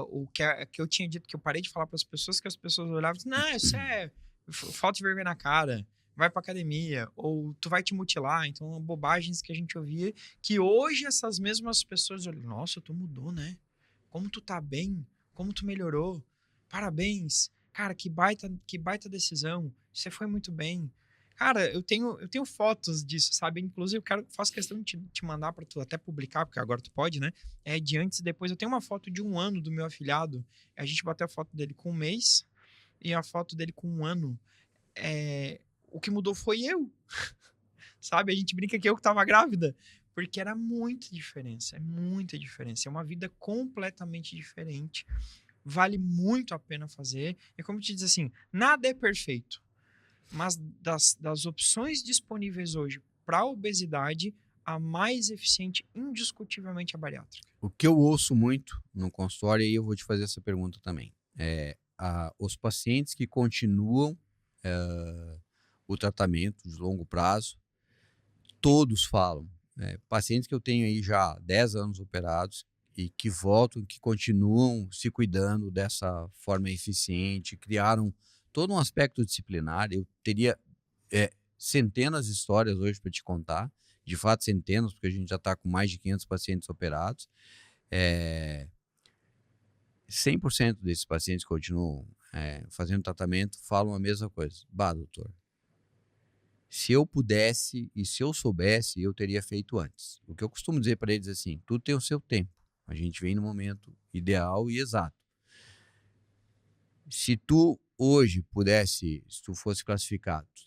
O que eu tinha dito, que eu parei de falar para as pessoas, que as pessoas olhavam e diziam, não, isso é falta de vergonha na cara, vai pra academia, ou tu vai te mutilar. Então, bobagens que a gente ouvia, que hoje essas mesmas pessoas olham, nossa, tu mudou, né? Como tu tá bem, como tu melhorou, parabéns. Cara, que baita decisão, você foi muito bem. Cara, eu tenho fotos disso, sabe? Inclusive, faço questão de te mandar para tu até publicar, porque agora tu pode, né? De antes e depois. Eu tenho uma foto de 1 ano do meu afilhado. A gente bateu a foto dele com 1 mês e a foto dele com 1 ano. O que mudou foi eu, sabe? A gente brinca que eu que tava grávida, porque era muita diferença, é muita diferença. É uma vida completamente diferente. Vale muito a pena fazer. E como eu te diz assim, nada é perfeito. Mas das opções disponíveis hoje para a obesidade, a mais eficiente, indiscutivelmente, é a bariátrica. O que eu ouço muito no consultório, e aí eu vou te fazer essa pergunta também, os pacientes que continuam o tratamento de longo prazo, todos falam, pacientes que eu tenho aí já há 10 anos operados e que voltam, que continuam se cuidando dessa forma eficiente, criaram todo um aspecto disciplinar. Eu teria centenas de histórias hoje para te contar, de fato centenas, porque a gente já está com mais de 500 pacientes operados. 100% desses pacientes que continuam fazendo tratamento falam a mesma coisa. Bah, doutor, se eu pudesse e se eu soubesse, eu teria feito antes. O que eu costumo dizer para eles é assim, tudo tem o seu tempo. A gente vem no momento ideal e exato. Se tu hoje pudesse, se tu fosse classificar, tu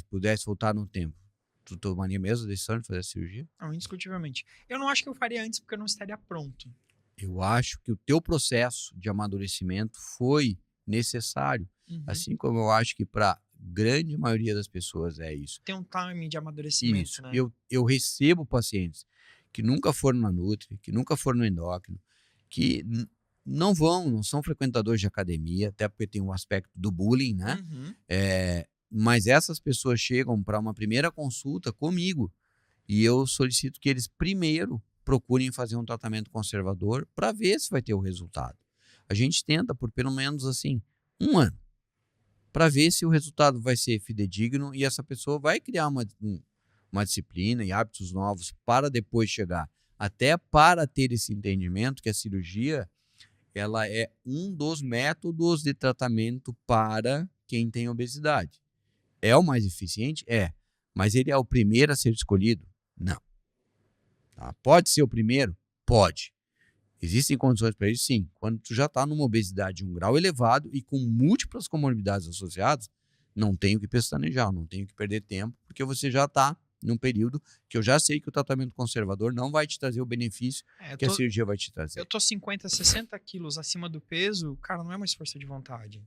pudesse voltar no tempo, tu tomaria mesmo a decisão de fazer a cirurgia? Não, indiscutivelmente. Eu não acho que eu faria antes porque eu não estaria pronto. Eu acho que o teu processo de amadurecimento foi necessário, assim como eu acho que para grande maioria das pessoas é isso. Tem um timing de amadurecimento, Isso. né? Eu recebo pacientes que nunca foram na Nutri, que nunca foram no endócrino, que não são frequentadores de academia, até porque tem um aspecto do bullying, né? Mas essas pessoas chegam para uma primeira consulta comigo e eu solicito que eles primeiro procurem fazer um tratamento conservador para ver se vai ter o resultado. A gente tenta por pelo menos assim 1 ano para ver se o resultado vai ser fidedigno e essa pessoa vai criar uma disciplina e hábitos novos para depois chegar até para ter esse entendimento que a cirurgia ela é um dos métodos de tratamento para quem tem obesidade. É o mais eficiente? É. Mas ele é o primeiro a ser escolhido? Não. Tá? Pode ser o primeiro? Pode. Existem condições para isso? Sim. Quando tu já está numa obesidade de 1 grau elevado e com múltiplas comorbidades associadas, não tenho que pestanejar, não tenho que perder tempo, porque você já está num período que eu já sei que o tratamento conservador não vai te trazer o benefício que a cirurgia vai te trazer. Eu tô 50, 60 quilos acima do peso, cara, não é mais força de vontade.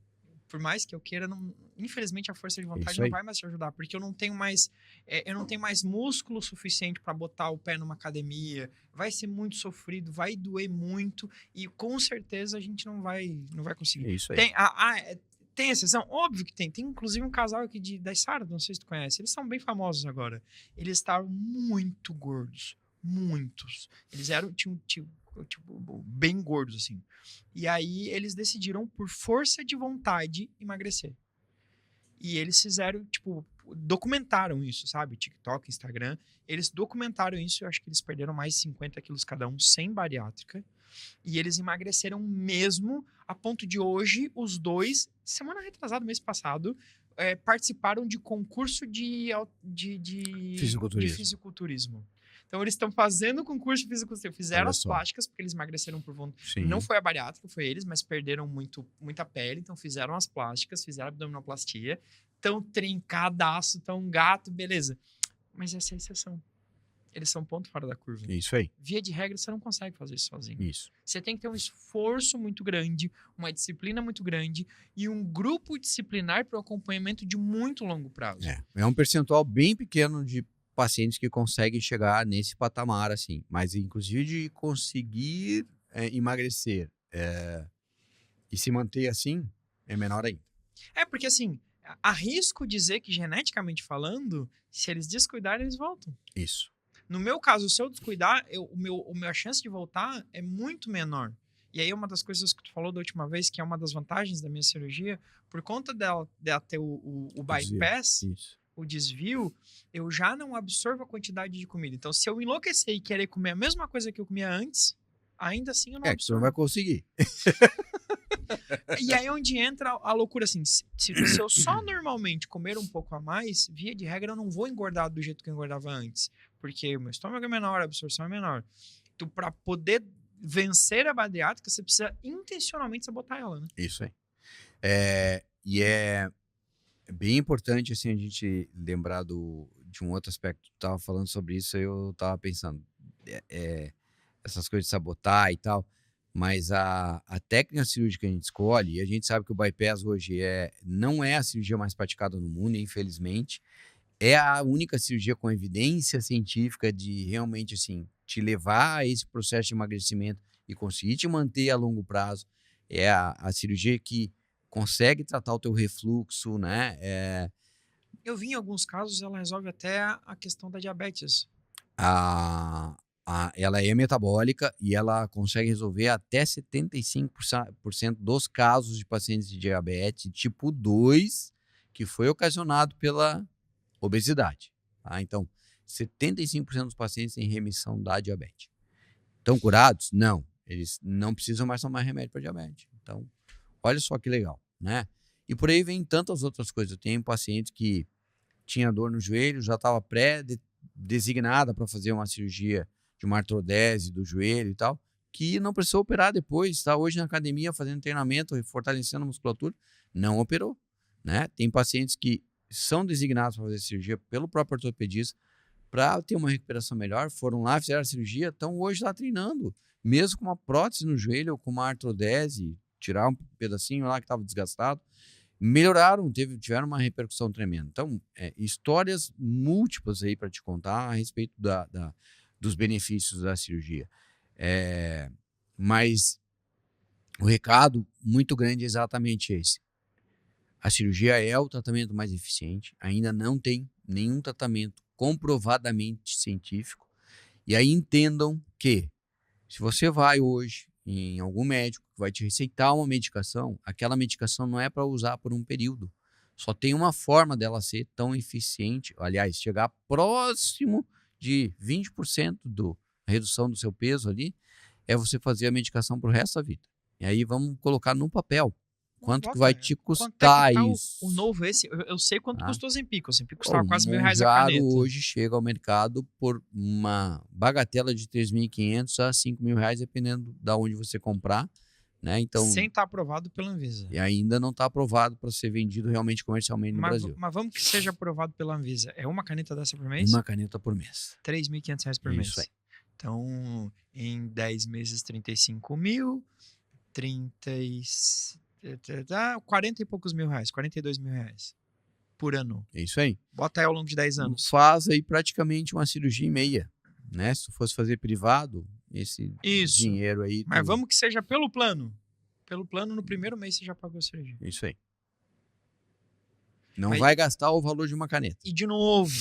por mais que eu queira, infelizmente a força de vontade Isso não aí. vai mais te ajudar, porque eu não tenho mais músculo suficiente para botar o pé numa academia, vai ser muito sofrido, vai doer muito e com certeza a gente não vai conseguir. É isso aí. Tem exceção? Óbvio que tem. Tem inclusive um casal aqui da Sara, não sei se tu conhece. Eles são bem famosos agora. Eles estavam muito gordos. Muitos. Eles eram, tipo, bem gordos, assim. E aí eles decidiram, por força de vontade, emagrecer. E eles fizeram, tipo, documentaram isso, sabe? TikTok, Instagram. Eles documentaram isso. Eu acho que eles perderam mais de 50 quilos cada um, sem bariátrica. E eles emagreceram mesmo, a ponto de hoje, os dois, semana retrasada, mês passado, participaram de concurso de fisiculturismo. Então, eles estão fazendo concurso de fisiculturismo. Fizeram Olha as só. plásticas, porque eles emagreceram por vontade. Sim. Não foi a bariátrica, foi eles, mas perderam muita pele. Então, fizeram as plásticas, fizeram a abdominoplastia. Tão trincadaço, tão gato, beleza. Mas essa é a exceção. Eles são ponto fora da curva. Isso aí. Via de regra, você não consegue fazer isso sozinho. Isso. Você tem que ter um esforço muito grande, uma disciplina muito grande e um grupo disciplinar para o acompanhamento de muito longo prazo. É um percentual bem pequeno de pacientes que conseguem chegar nesse patamar, assim. Mas, inclusive, de conseguir emagrecer e se manter assim, é menor ainda. Porque, assim, arrisco dizer que, geneticamente falando, se eles descuidarem, eles voltam. Isso. No meu caso, se eu descuidar, a chance de voltar é muito menor. E aí, uma das coisas que tu falou da última vez, que é uma das vantagens da minha cirurgia, por conta dela ter o bypass, o desvio, eu já não absorvo a quantidade de comida. Então, se eu enlouquecer e querer comer a mesma coisa que eu comia antes, ainda assim eu não absorvo. Você não vai conseguir. E aí é onde entra a loucura, assim, se eu só normalmente comer um pouco a mais, via de regra eu não vou engordar do jeito que eu engordava antes, porque o meu estômago é menor, a absorção é menor. Então, para poder vencer a bariátrica, você precisa intencionalmente sabotar ela, né? Isso aí. E é bem importante, assim, a gente lembrar de um outro aspecto. Tu tava falando sobre isso, eu tava pensando, essas coisas de sabotar e tal, mas a técnica cirúrgica que a gente escolhe, e a gente sabe que o bypass hoje não é a cirurgia mais praticada no mundo, infelizmente, é a única cirurgia com evidência científica de realmente, assim, te levar a esse processo de emagrecimento e conseguir te manter a longo prazo. É a cirurgia que consegue tratar o teu refluxo, né? Eu vi em alguns casos, ela resolve até a questão da diabetes. Ela é metabólica e ela consegue resolver até 75% dos casos de pacientes de diabetes tipo 2, que foi ocasionado pela obesidade. Tá? Então, 75% dos pacientes têm remissão da diabetes. Estão curados? Não. Eles não precisam mais tomar remédio para diabetes. Então, olha só que legal, né? E por aí vem tantas outras coisas. Eu tenho paciente que tinha dor no joelho, já estava pré-designada para fazer uma cirurgia de uma artrodese do joelho e tal, que não precisou operar depois, está hoje na academia fazendo treinamento, fortalecendo a musculatura, não operou, né? Tem pacientes que são designados para fazer cirurgia pelo próprio ortopedista para ter uma recuperação melhor, foram lá, fizeram a cirurgia, estão hoje lá treinando, mesmo com uma prótese no joelho ou com uma artrodese, tirar um pedacinho lá que estava desgastado, melhoraram, tiveram uma repercussão tremenda. Então, histórias múltiplas aí para te contar a respeito dos benefícios da cirurgia. Mas o recado muito grande é exatamente esse. A cirurgia é o tratamento mais eficiente, ainda não tem nenhum tratamento comprovadamente científico. E aí entendam que, se você vai hoje em algum médico que vai te receitar uma medicação, aquela medicação não é para usar por um período. Só tem uma forma dela ser tão eficiente, aliás, chegar próximo de 20% da redução do seu peso ali, é você fazer a medicação para o resto da vida. E aí vamos colocar no papel. Quanto que vai te custar isso? O novo esse, eu sei quanto custou o Ozempic. O Ozempic custava O quase R$1.000 a caneta. hoje chega ao mercado por uma bagatela de R$3.500 a R$5.000, dependendo de onde você comprar, né? Então, sem estar aprovado pela Anvisa. E ainda não está aprovado para ser vendido realmente comercialmente no Brasil. Mas vamos que seja aprovado pela Anvisa. É uma caneta dessa por mês? Uma caneta por mês. R$3.500 por mês. Isso aí. Então, em 10 meses, 35 mil. Dá 40 e poucos mil reais, 42 mil reais por ano. É isso aí. Bota aí ao longo de 10 anos. Faz aí praticamente uma cirurgia e meia, né? Se tu fosse fazer privado, esse Isso. dinheiro aí... Mas vamos que seja pelo plano. Pelo plano, no primeiro mês você já pagou a cirurgia. Isso aí. Não Mas- vai gastar o valor de uma caneta. E de novo,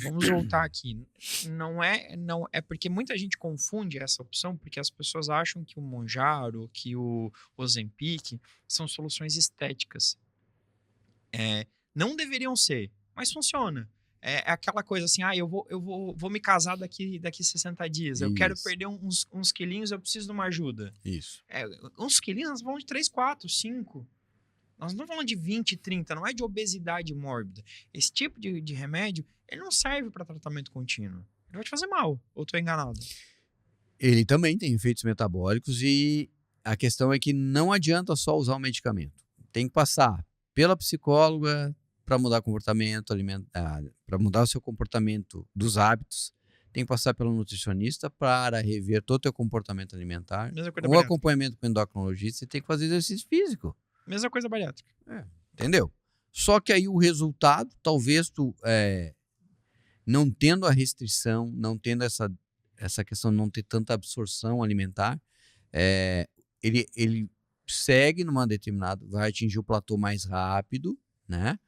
vamos voltar aqui. Não é porque muita gente confunde essa opção porque as pessoas acham que o Mounjaro, que o Ozempic são soluções estéticas. Não deveriam ser, mas funciona. É aquela coisa assim, eu vou me casar daqui 60 dias. Eu quero Isso. perder uns quilinhos, eu preciso de uma ajuda. Isso. Uns quilinhos, nós falamos de 3, 4, 5. Nós não falamos de 20, 30, não é de obesidade mórbida. Esse tipo de remédio, ele não serve para tratamento contínuo. Ele vai te fazer mal, ou tô enganado? Ele também tem efeitos metabólicos e a questão é que não adianta só usar o medicamento. Tem que passar pela psicóloga para mudar comportamento alimentar, para mudar o seu comportamento dos hábitos. Tem que passar pelo nutricionista para rever todo o teu comportamento alimentar. Mesma coisa O bariátrica. acompanhamento com o endocrinologista, você tem que fazer exercício físico. Mesma coisa bariátrica. Entendeu? Só que aí o resultado, talvez tu não tendo a restrição, não tendo essa questão de não ter tanta absorção alimentar, ele segue numa determinada, vai atingir o platô mais rápido, né?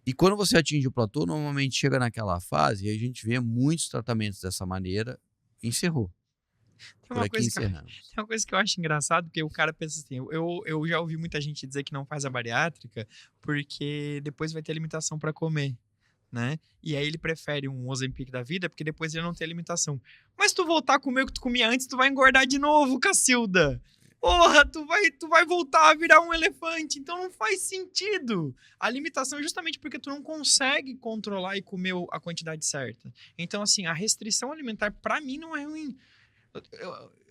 E quando você atinge o platô, normalmente chega naquela fase, e a gente vê muitos tratamentos dessa maneira, encerrou. Tem Por aqui encerramos. Tem uma coisa que eu acho engraçado, porque o cara pensa assim, eu já ouvi muita gente dizer que não faz a bariátrica porque depois vai ter limitação para comer, né? E aí ele prefere um Ozempic da vida porque depois ele não tem limitação. Mas se tu voltar a comer o que tu comia antes, tu vai engordar de novo, Cacilda. Porra, tu vai voltar a virar um elefante, então não faz sentido. A limitação é justamente porque tu não consegue controlar e comer a quantidade certa. Então, assim, a restrição alimentar, pra mim, não é ruim.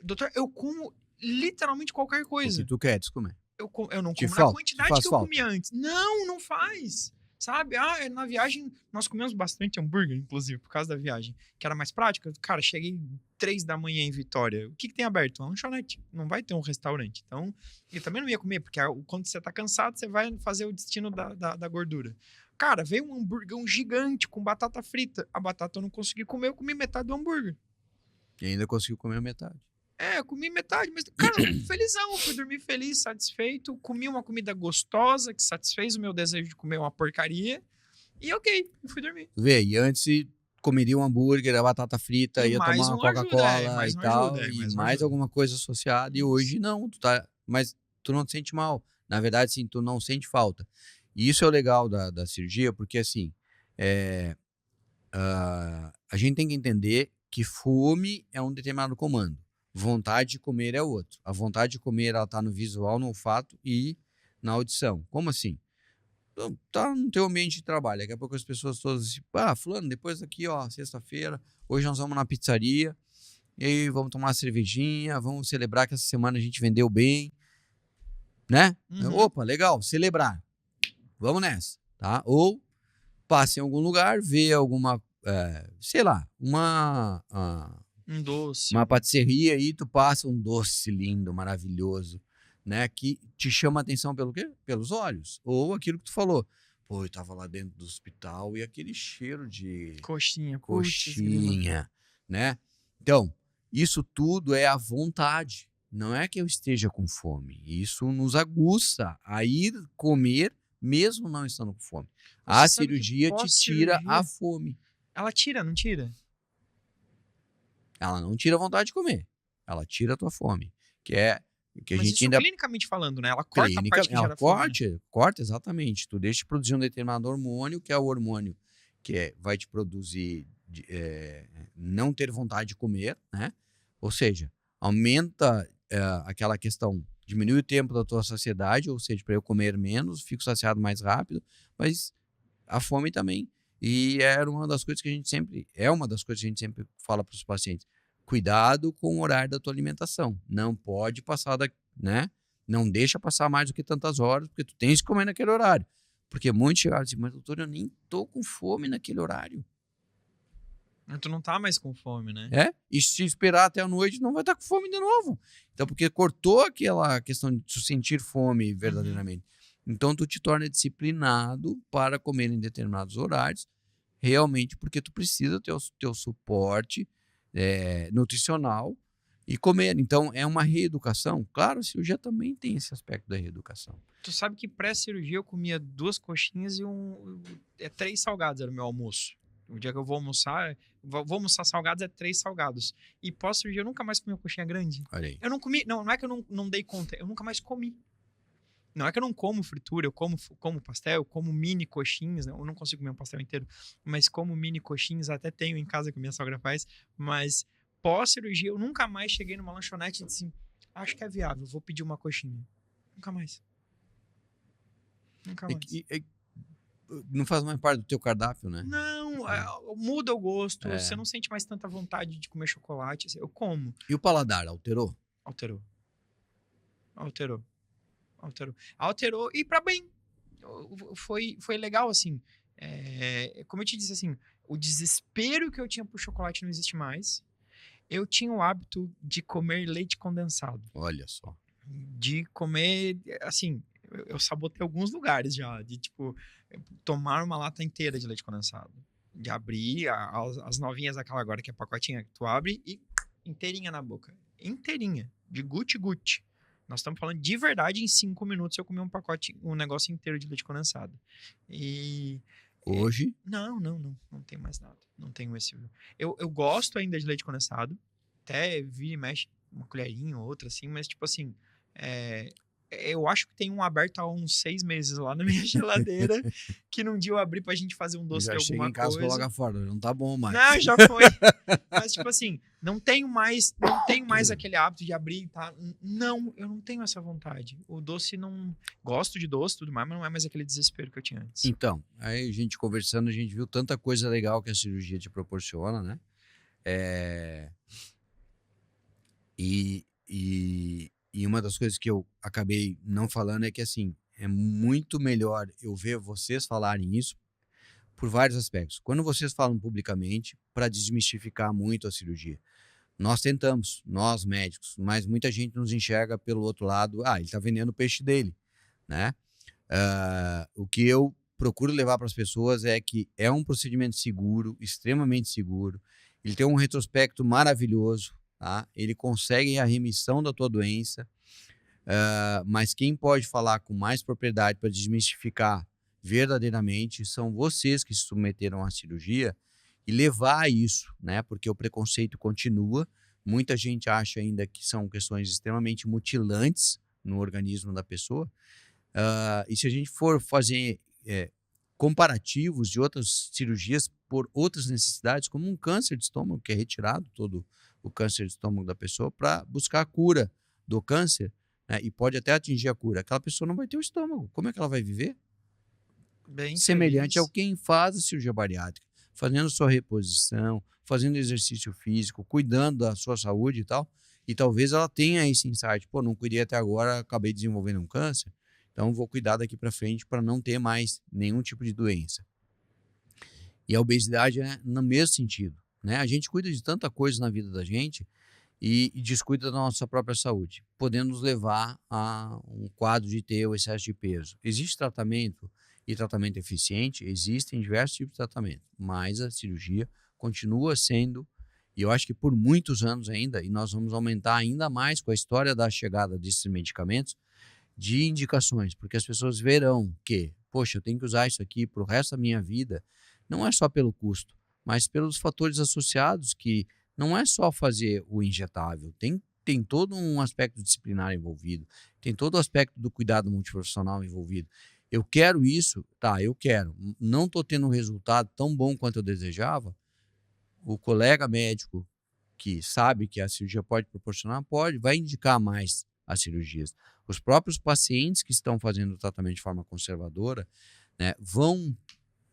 Doutor, eu como literalmente qualquer O coisa. que tu queres comer. Eu não Te como falta, na quantidade te faz que eu falta. comia antes. Não faz. Sabe? Na viagem, nós comemos bastante hambúrguer, inclusive, por causa da viagem. Que era mais prática. Cara, cheguei 3 da manhã em Vitória. O que tem aberto? É um lanchonete. Não vai ter um restaurante. Então, eu também não ia comer, porque quando você tá cansado, você vai fazer o destino da gordura. Cara, veio um hambúrguer gigante com batata frita. A batata eu não consegui comer, eu comi metade do hambúrguer. E ainda conseguiu comer a metade. Eu comi metade, mas, cara, felizão, fui dormir feliz, satisfeito, comi uma comida gostosa que satisfez o meu desejo de comer uma porcaria, e ok, fui dormir. Vê, e antes comeria um hambúrguer, a batata frita, E ia mais tomar uma uma ajuda, Coca-Cola mais e uma tal, ajuda, e mais uma mais ajuda. alguma coisa associada, e hoje não, mas tu não te sente mal. Na verdade, sim, tu não sente falta. E isso é o legal da cirurgia, porque assim, a gente tem que entender que fome é um determinado comando. Vontade de comer é outro. A vontade de comer, ela tá no visual, no olfato e na audição. Como assim? Então, tá no teu ambiente de trabalho. Daqui a pouco as pessoas todas assim, fulano, depois daqui, ó, sexta-feira, hoje nós vamos na pizzaria, e aí vamos tomar uma cervejinha, vamos celebrar que essa semana a gente vendeu bem, né? Uhum. Opa, legal, celebrar. Vamos nessa, tá? Ou passe em algum lugar, vê alguma, sei lá, Um doce. uma patisserie aí, tu passa um doce lindo, maravilhoso, né? Que te chama a atenção pelo quê? Pelos olhos. Ou aquilo que tu falou. Pô, eu tava lá dentro do hospital e aquele cheiro de Coxinha. Putz, grila. coxinha, né? Então, isso tudo é a vontade. Não é que eu esteja com fome. Isso nos aguça a ir comer mesmo não estando com fome. A Você sabe que cirurgia te tira pós-cirurgia- a fome. Ela tira, não tira? Ela não tira a vontade de comer. Ela tira a tua fome. Que é que a Mas gente isso ainda clinicamente falando, né? Ela corta a clínica, parte que ela gera fome. né? corta exatamente. Tu deixa de produzir um determinado hormônio, que é o hormônio que vai te produzir não ter vontade de comer, né? Ou seja, aumenta aquela questão, diminui o tempo da tua saciedade, ou seja, para eu comer menos, fico saciado mais rápido, mas a fome também. E é uma das coisas que a gente sempre fala para os pacientes. Cuidado com o horário da tua alimentação. Não pode passar né? Não deixa passar mais do que tantas horas, porque tu tens que comer naquele horário. Porque muitos chegaram assim, mas doutor, eu nem tô com fome naquele horário. Tu não tá mais com fome, né? E se esperar até a noite, não vai estar com fome de novo. Então, porque cortou aquela questão de tu sentir fome verdadeiramente. Então, tu te torna disciplinado para comer em determinados horários, realmente porque tu precisa ter o teu suporte nutricional e comer. Então, é uma reeducação. Claro, a cirurgia também tem esse aspecto da reeducação. Tu sabe que pré-cirurgia eu comia 2 coxinhas e 3 salgados era o meu almoço. O dia que eu vou almoçar salgados, é 3 salgados. E pós-cirurgia eu nunca mais comi uma coxinha grande. Olha aí. Eu não comi, não é que eu não dei conta, eu nunca mais comi. Não é que eu não como fritura, eu como pastel, eu como mini coxinhas, eu não consigo comer um pastel inteiro, mas como mini coxinhas, até tenho em casa que minha sogra faz, mas pós-cirurgia eu nunca mais cheguei numa lanchonete e disse, acho que é viável, vou pedir uma coxinha. Nunca mais. Nunca mais. Não faz mais parte do teu cardápio, né? Não, muda o gosto, você não sente mais tanta vontade de comer chocolate, eu como. E o paladar, alterou? Alterou e pra bem. Foi legal, assim. Como eu te disse, assim, o desespero que eu tinha por chocolate não existe mais. Eu tinha o hábito de comer leite condensado. Olha só. De comer, assim, eu sabotei alguns lugares já, de, tipo, tomar uma lata inteira de leite condensado. De abrir as novinhas daquela agora, que é pacotinha, que tu abre e inteirinha na boca. Inteirinha, de guti-guti. Nós estamos falando de verdade, em 5 minutos eu comi um negócio inteiro de leite condensado. E... Hoje? Não tem mais nada. Não tenho esse... Eu gosto ainda de leite condensado. Até vira e mexe uma colherinha ou outra, assim, mas tipo assim... eu acho que tem um aberto há uns 6 meses lá na minha geladeira, que num dia eu abri pra gente fazer um doce de alguma coisa. Já chega em casa e coloca fora, não tá bom mais. Não, já foi. Mas, tipo assim, não tenho mais aquele hábito de abrir, tá? Não, eu não tenho essa vontade. O doce não... Gosto de doce e tudo mais, mas não é mais aquele desespero que eu tinha antes. Então, aí a gente conversando, a gente viu tanta coisa legal que a cirurgia te proporciona, né? E uma das coisas que eu acabei não falando é que, assim, é muito melhor eu ver vocês falarem isso por vários aspectos. Quando vocês falam publicamente, para desmistificar muito a cirurgia. Nós tentamos, nós médicos, mas muita gente nos enxerga pelo outro lado, ele está vendendo o peixe dele, né? O que eu procuro levar para as pessoas é que é um procedimento seguro, extremamente seguro, ele tem um retrospecto maravilhoso, tá? Ele consegue a remissão da tua doença, mas quem pode falar com mais propriedade para desmistificar verdadeiramente são vocês que se submeteram à cirurgia e levar isso, né? Porque o preconceito continua, muita gente acha ainda que são questões extremamente mutilantes no organismo da pessoa, e se a gente for fazer comparativos de outras cirurgias por outras necessidades, como um câncer de estômago, que é retirado todo o câncer de estômago da pessoa para buscar a cura do câncer, né, e pode até atingir a cura, aquela pessoa não vai ter o estômago. Como é que ela vai viver? Bem semelhante feliz. ao quem faz a cirurgia bariátrica, fazendo sua reposição, fazendo exercício físico, cuidando da sua saúde e tal, e talvez ela tenha esse insight, não cuidei até agora, acabei desenvolvendo um câncer, então vou cuidar daqui para frente para não ter mais nenhum tipo de doença. E a obesidade é no mesmo sentido, né? A gente cuida de tanta coisa na vida da gente e descuida da nossa própria saúde, podendo nos levar a um quadro de ter o excesso de peso. Existe tratamento e tratamento eficiente, existem diversos tipos de tratamento, mas a cirurgia continua sendo, e eu acho que por muitos anos ainda, e nós vamos aumentar ainda mais com a história da chegada desses medicamentos, de indicações, porque as pessoas verão que, poxa, eu tenho que usar isso aqui para o resto da minha vida, não é só pelo custo, mas pelos fatores associados, que não é só fazer o injetável, tem todo um aspecto disciplinar envolvido, tem todo o aspecto do cuidado multiprofissional envolvido. Eu quero isso? Tá, eu quero. Não estou tendo um resultado tão bom quanto eu desejava. O colega médico que sabe que a cirurgia pode proporcionar, vai indicar mais as cirurgias. Os próprios pacientes que estão fazendo o tratamento de forma conservadora, né, vão,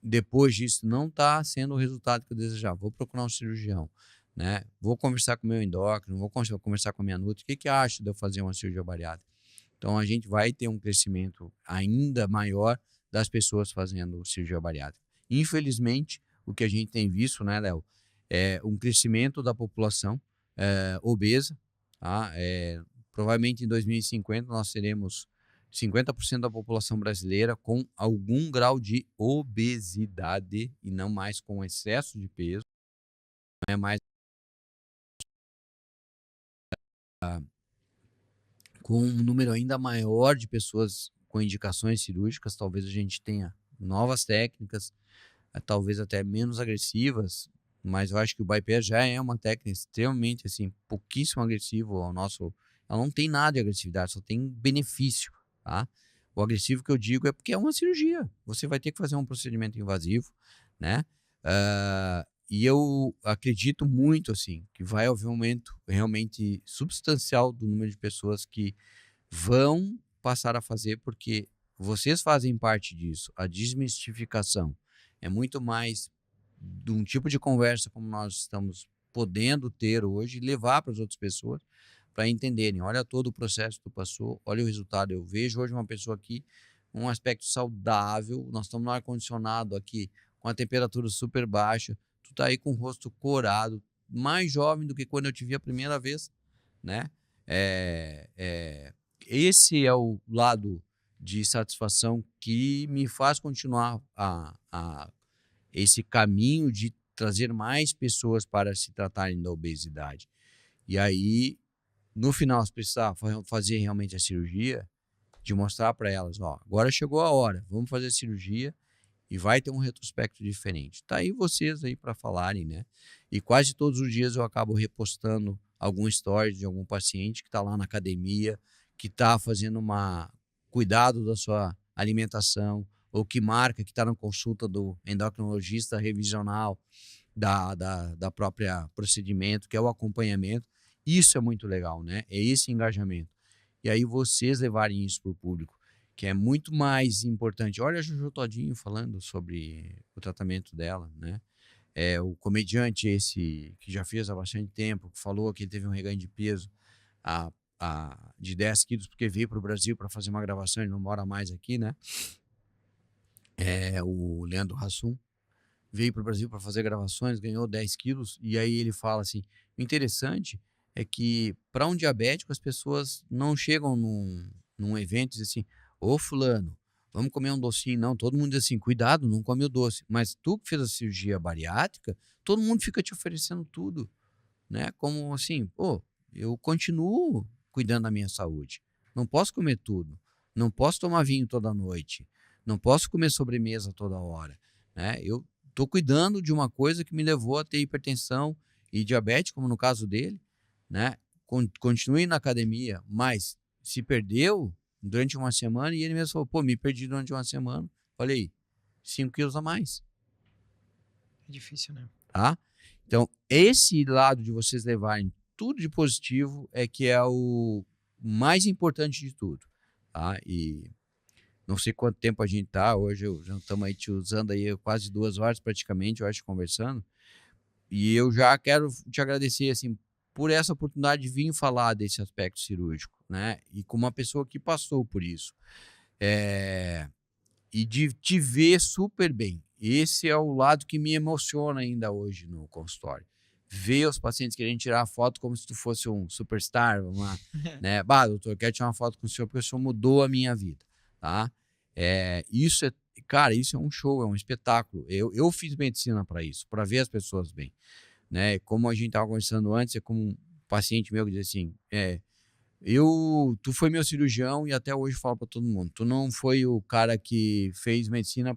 depois disso, não está sendo o resultado que eu desejava. Vou procurar um cirurgião, né? Vou conversar com o meu endócrino, vou conversar com a minha nutri. O que acha de eu fazer uma cirurgia bariátrica? Então, a gente vai ter um crescimento ainda maior das pessoas fazendo cirurgia bariátrica. Infelizmente, o que a gente tem visto, né, Léo, um crescimento da população obesa, tá? Provavelmente em 2050 nós teremos 50% da população brasileira com algum grau de obesidade e não mais com excesso de peso, não é mais com um número ainda maior de pessoas com indicações cirúrgicas. Talvez a gente tenha novas técnicas, talvez até menos agressivas, mas eu acho que o bypass já é uma técnica extremamente, assim, pouquíssimo agressivo ao nosso. Ela não tem nada de agressividade, só tem benefício, tá? O agressivo que eu digo é porque é uma cirurgia. Você vai ter que fazer um procedimento invasivo, né? E eu acredito muito, assim, que vai haver um aumento realmente substancial do número de pessoas que vão passar a fazer, porque vocês fazem parte disso. A desmistificação é muito mais de um tipo de conversa como nós estamos podendo ter hoje e levar para as outras pessoas para entenderem. Olha todo o processo que tu passou, olha o resultado. Eu vejo hoje uma pessoa aqui, um aspecto saudável, nós estamos no ar-condicionado aqui, com a temperatura super baixa, tu tá aí com o rosto corado, mais jovem do que quando eu te vi a primeira vez, né? Esse é o lado de satisfação que me faz continuar esse caminho de trazer mais pessoas para se tratarem da obesidade. E aí, no final, se precisar fazer realmente a cirurgia, de mostrar para elas, ó, agora chegou a hora, vamos fazer a cirurgia e vai ter um retrospecto diferente. Tá aí vocês aí para falarem, né? E quase todos os dias eu acabo repostando algum story de algum paciente que está lá na academia, que está fazendo cuidado da sua alimentação, ou que marca que está na consulta do endocrinologista revisional da própria procedimento, que é o acompanhamento. Isso é muito legal, né? É esse engajamento. E aí vocês levarem isso para o público, que é muito mais importante. Olha a Jojo Todinho falando sobre o tratamento dela, né? O comediante esse que já fez há bastante tempo, que falou que ele teve um reganho de peso de 10 quilos, porque veio para o Brasil para fazer uma gravação, ele não mora mais aqui, né? O Leandro Hassum veio para o Brasil para fazer gravações, ganhou 10 quilos, e aí ele fala assim, o interessante é que para um diabético as pessoas não chegam num evento e dizem assim, ô fulano, vamos comer um docinho, não, todo mundo diz assim, cuidado, não come o doce, mas tu que fez a cirurgia bariátrica, todo mundo fica te oferecendo tudo, né, como assim, pô, eu continuo cuidando da minha saúde, não posso comer tudo, não posso tomar vinho toda noite, não posso comer sobremesa toda hora, né, eu estou cuidando de uma coisa que me levou a ter hipertensão e diabetes, como no caso dele, né? Continue na academia, mas se perdeu durante uma semana e ele mesmo falou, pô, me perdi durante uma semana. Olha aí, 5 quilos a mais. É difícil, né? Tá? Então, esse lado de vocês levarem tudo de positivo é que é o mais importante de tudo. Tá? E não sei quanto tempo a gente tá, hoje já estamos aí te usando aí quase 2 horas praticamente, eu acho, conversando. E eu já quero te agradecer, assim, por essa oportunidade de vir falar desse aspecto cirúrgico, né? E com uma pessoa que passou por isso. E de te ver super bem. Esse é o lado que me emociona ainda hoje no consultório. Ver os pacientes querendo tirar foto como se tu fosse um superstar, né? Bah, doutor, eu quero tirar uma foto com o senhor porque o senhor mudou a minha vida, tá? Cara, isso é um show, é um espetáculo. Eu fiz medicina para isso, para ver as pessoas bem, né? Como a gente estava conversando antes, é como um paciente meu que diz assim, tu foi meu cirurgião e até hoje falo para todo mundo, tu não foi o cara que fez medicina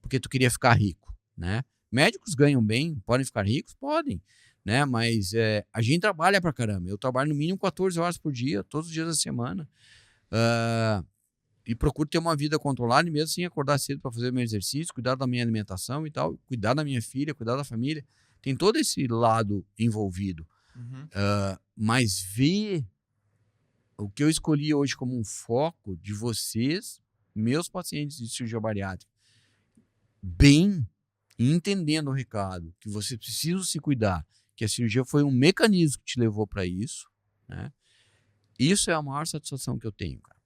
porque tu queria ficar rico, né? Médicos ganham bem, podem ficar ricos? Podem, né? Mas a gente trabalha pra caramba. Eu trabalho no mínimo 14 horas por dia, todos os dias da semana. E procuro ter uma vida controlada e mesmo assim acordar cedo para fazer meu exercício, cuidar da minha alimentação e tal, cuidar da minha filha, cuidar da família. Tem todo esse lado envolvido. Uhum. Mas ver o que eu escolhi hoje como um foco de vocês, meus pacientes de cirurgia bariátrica, bem entendendo o recado, que você precisa se cuidar, que a cirurgia foi um mecanismo que te levou para isso, né? Isso é a maior satisfação que eu tenho, cara.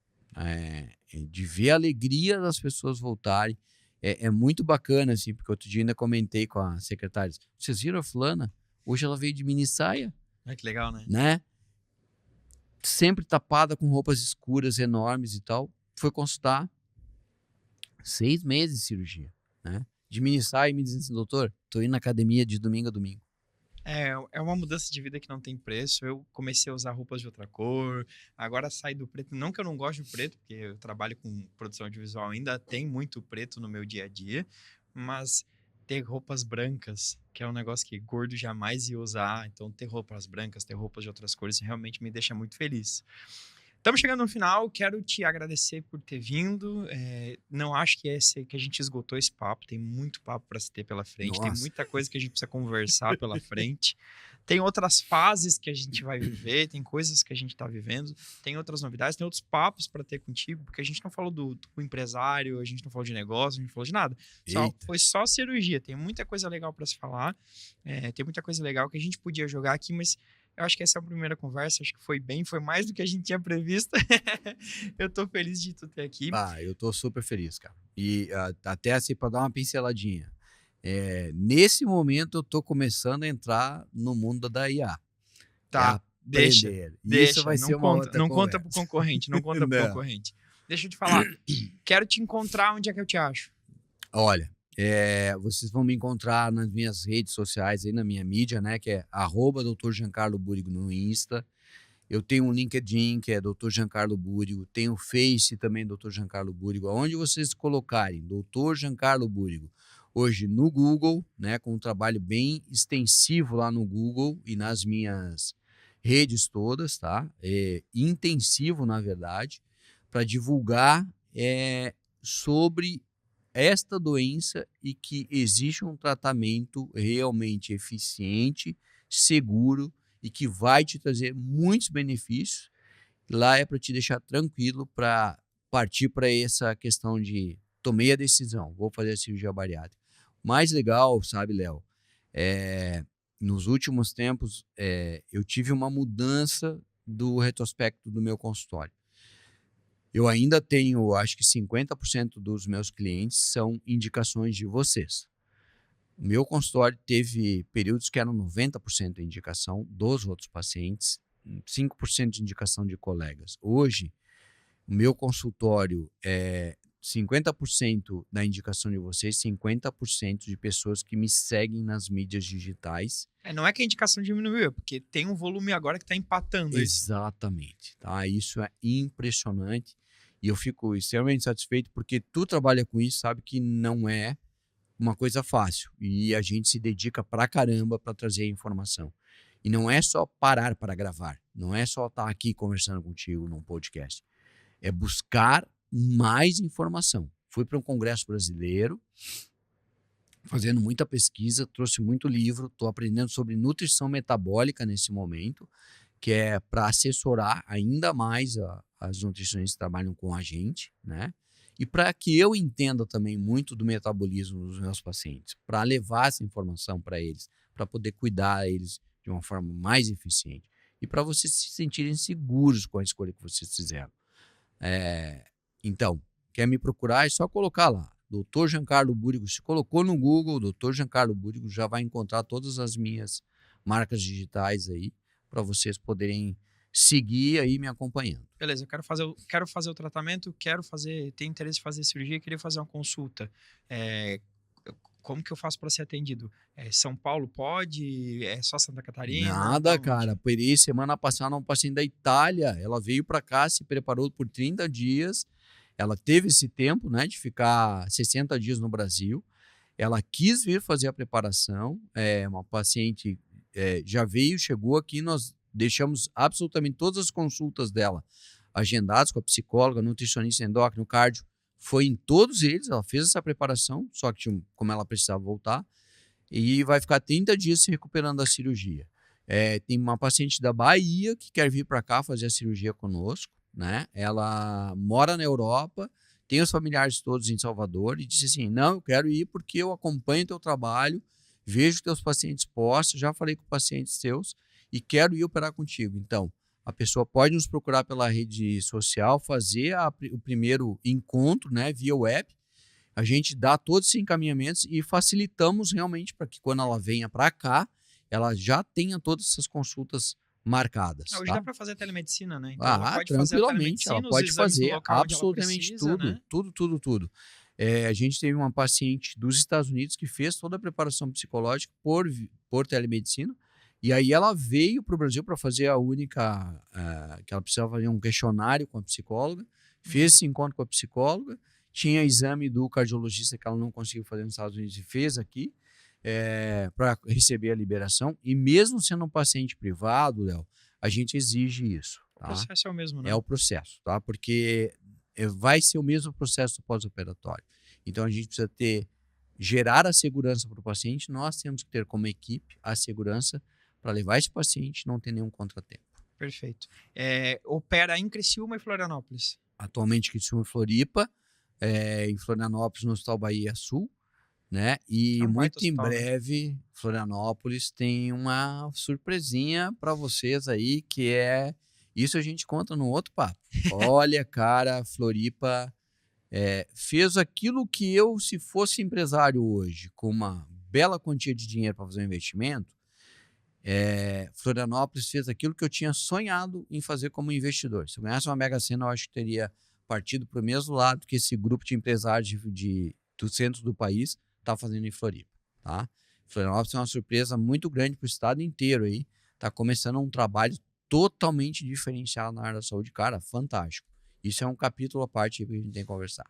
De ver a alegria das pessoas voltarem é muito bacana, assim, porque outro dia ainda comentei com a secretária, vocês viram a fulana? Hoje ela veio de mini saia, Ah, que legal, né? né? Sempre tapada com roupas escuras enormes e tal. Foi consultar, 6 meses de cirurgia, né? De mini saia e me dizendo assim, doutor, tô indo na academia de domingo a domingo. É uma mudança de vida que não tem preço. Eu comecei a usar roupas de outra cor, agora saí do preto. Não que eu não goste do preto, porque eu trabalho com produção audiovisual, ainda tem muito preto no meu dia a dia, mas ter roupas brancas, que é um negócio que gordo jamais ia usar, então ter roupas brancas, ter roupas de outras cores, realmente me deixa muito feliz. Estamos chegando no final, quero te agradecer por ter vindo. Não acho que a gente esgotou esse papo, tem muito papo para se ter pela frente, tem Nossa. muita coisa que a gente precisa conversar pela frente. Tem outras fases que a gente vai viver, tem coisas que a gente está vivendo, tem outras novidades, tem outros papos para ter contigo, porque a gente não falou do empresário, a gente não falou de negócio, a gente não falou de nada. Eita. Foi só cirurgia, tem muita coisa legal para se falar, tem muita coisa legal que a gente podia jogar aqui, mas eu acho que essa é a primeira conversa, acho que foi bem, foi mais do que a gente tinha previsto. Eu tô feliz de tu ter aqui. Ah, eu tô super feliz, cara. E até assim, para dar uma pinceladinha, nesse momento eu tô começando a entrar no mundo da IA. Tá, deixa, Aprender. Isso deixa, vai ser uma outra não conta pro conversa. concorrente, não conta pro Não. concorrente. Deixa eu te falar, quero te encontrar, onde é que eu te acho? Olha, vocês vão me encontrar nas minhas redes sociais, aí na minha mídia, né, que é @Dr. Giancarlo Búrigo no Insta. Eu tenho um LinkedIn, que é Dr. Giancarlo Búrigo. Tenho o Face também, Dr. Giancarlo Búrigo. Aonde vocês colocarem Dr. Giancarlo Búrigo, hoje no Google, né, com um trabalho bem extensivo lá no Google e nas minhas redes todas, tá? Intensivo, na verdade, para divulgar sobre esta doença e que existe um tratamento realmente eficiente, seguro e que vai te trazer muitos benefícios. Lá é para te deixar tranquilo para partir para essa questão de tomei a decisão, vou fazer a cirurgia bariátrica. Mais legal, sabe, Léo, nos últimos tempos eu tive uma mudança do retrospecto do meu consultório. Eu ainda tenho, acho que 50% dos meus clientes são indicações de vocês. O meu consultório teve períodos que eram 90% de indicação dos outros pacientes, 5% de indicação de colegas. Hoje, o meu consultório é 50% da indicação de vocês, 50% de pessoas que me seguem nas mídias digitais. Não é que a indicação diminuiu, é porque tem um volume agora que está empatando isso. Exatamente, tá? Isso é impressionante e eu fico extremamente satisfeito porque tu trabalha com isso, sabe que não é uma coisa fácil e a gente se dedica pra caramba para trazer a informação. E não é só parar para gravar, não é só estar aqui conversando contigo num podcast. É buscar mais informação. Fui para um congresso brasileiro, fazendo muita pesquisa, trouxe muito livro, estou aprendendo sobre nutrição metabólica nesse momento, que é para assessorar ainda mais as nutricionistas que trabalham com a gente, né? E para que eu entenda também muito do metabolismo dos meus pacientes, para levar essa informação para eles, para poder cuidar deles de uma forma mais eficiente. E para vocês se sentirem seguros com a escolha que vocês fizeram. Então, quer me procurar, é só colocar lá, Dr. Giancarlo Búrigo. Se colocou no Google, Dr. Giancarlo Búrigo, já vai encontrar todas as minhas marcas digitais aí, para vocês poderem seguir aí me acompanhando. Beleza, eu quero fazer o tratamento, tenho interesse em fazer cirurgia, queria fazer uma consulta. Como que eu faço para ser atendido? São Paulo pode? É só Santa Catarina? Nada, Aonde? cara. Operei semana passada uma paciente da Itália. Ela veio para cá, se preparou por 30 dias. Ela teve esse tempo, né, de ficar 60 dias no Brasil. Ela quis vir fazer a preparação. Uma paciente já veio, chegou aqui, nós deixamos absolutamente todas as consultas dela agendadas com a psicóloga, nutricionista, endócrino, cardio. Foi em todos eles, ela fez essa preparação, só que como ela precisava voltar, e vai ficar 30 dias se recuperando da cirurgia. Tem uma paciente da Bahia que quer vir para cá fazer a cirurgia conosco, né? Ela mora na Europa, tem os familiares todos em Salvador e disse assim, não, eu quero ir porque eu acompanho teu trabalho, vejo teus pacientes postos, já falei com pacientes teus e quero ir operar contigo. Então, a pessoa pode nos procurar pela rede social, fazer o primeiro encontro, né, via web. a gente dá todos esses encaminhamentos e facilitamos realmente para que quando ela venha para cá, ela já tenha todas essas consultas marcadas. Hoje tá? dá para fazer telemedicina, né? Então ela pode fazer a Tranquilamente, ela telemedicina, os pode exames no fazer local onde ela absolutamente precisa, tudo, né? tudo. A gente teve uma paciente dos Estados Unidos que fez toda a preparação psicológica por telemedicina, e aí ela veio para o Brasil para fazer a única, que ela precisava fazer um questionário com a psicóloga, fez esse encontro com a psicóloga, tinha exame do cardiologista que ela não conseguiu fazer nos Estados Unidos e fez aqui, para receber a liberação, e mesmo sendo um paciente privado, Léo, a gente exige isso. O processo é o mesmo, né? É o processo, tá? Porque vai ser o mesmo processo pós-operatório. Então a gente precisa gerar a segurança para o paciente, nós temos que ter como equipe a segurança para levar esse paciente e não ter nenhum contratempo. Perfeito. Opera em Criciúma e Florianópolis. Atualmente Criciúma e Floripa, em Florianópolis no Hospital Bahia Sul, né? E muito em breve, Florianópolis tem uma surpresinha para vocês aí, que isso a gente conta no outro papo. Olha, cara, Floripa fez aquilo que eu, se fosse empresário hoje, com uma bela quantia de dinheiro para fazer um investimento, Florianópolis fez aquilo que eu tinha sonhado em fazer como investidor. Se eu ganhasse uma Mega Sena, eu acho que teria partido para o mesmo lado que esse grupo de empresários do centro do país está fazendo em Floripa. Tá? Florianópolis é uma surpresa muito grande para o estado inteiro aí. Está começando um trabalho totalmente diferenciado na área da saúde, cara, fantástico. Isso é um capítulo à parte que a gente tem que conversar.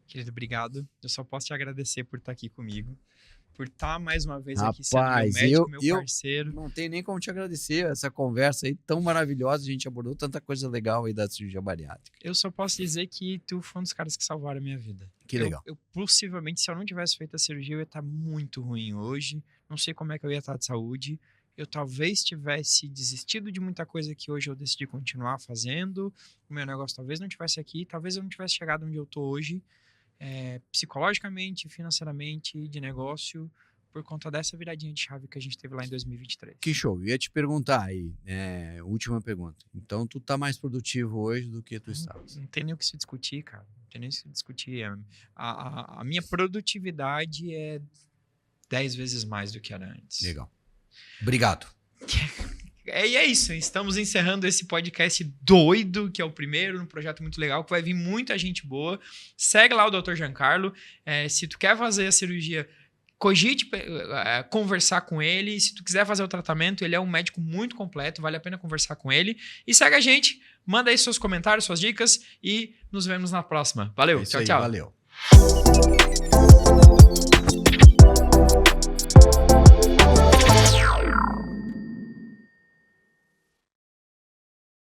Querido, obrigado. Eu só posso te agradecer por estar aqui comigo, por estar mais uma vez aqui sendo meu médico, meu parceiro. Não tem nem como te agradecer essa conversa aí tão maravilhosa. A gente abordou tanta coisa legal aí da cirurgia bariátrica. Eu só posso dizer que tu foi um dos caras que salvaram a minha vida. Que legal. Eu possivelmente, se eu não tivesse feito a cirurgia, eu ia estar muito ruim hoje. Não sei como é que eu ia estar de saúde. Eu talvez tivesse desistido de muita coisa que hoje eu decidi continuar fazendo. O meu negócio talvez não tivesse aqui. Talvez eu não tivesse chegado onde eu tô hoje. Psicologicamente, financeiramente, de negócio, por conta dessa viradinha de chave que a gente teve lá em 2023. Que show. Eu ia te perguntar aí, última pergunta. Então, tu tá mais produtivo hoje do que tu estavas? Não tem nem o que se discutir, cara. Não tem nem o que se discutir. A minha produtividade é 10 vezes mais do que era antes. Legal. Obrigado. E é isso, estamos encerrando esse podcast doido, que é o primeiro, um projeto muito legal, que vai vir muita gente boa. Segue lá o Dr. Giancarlo. Se tu quer fazer a cirurgia, cogite conversar com ele. Se tu quiser fazer o tratamento, ele é um médico muito completo, vale a pena conversar com ele. E segue a gente, manda aí seus comentários, suas dicas e nos vemos na próxima. Valeu, tchau, tchau. Valeu.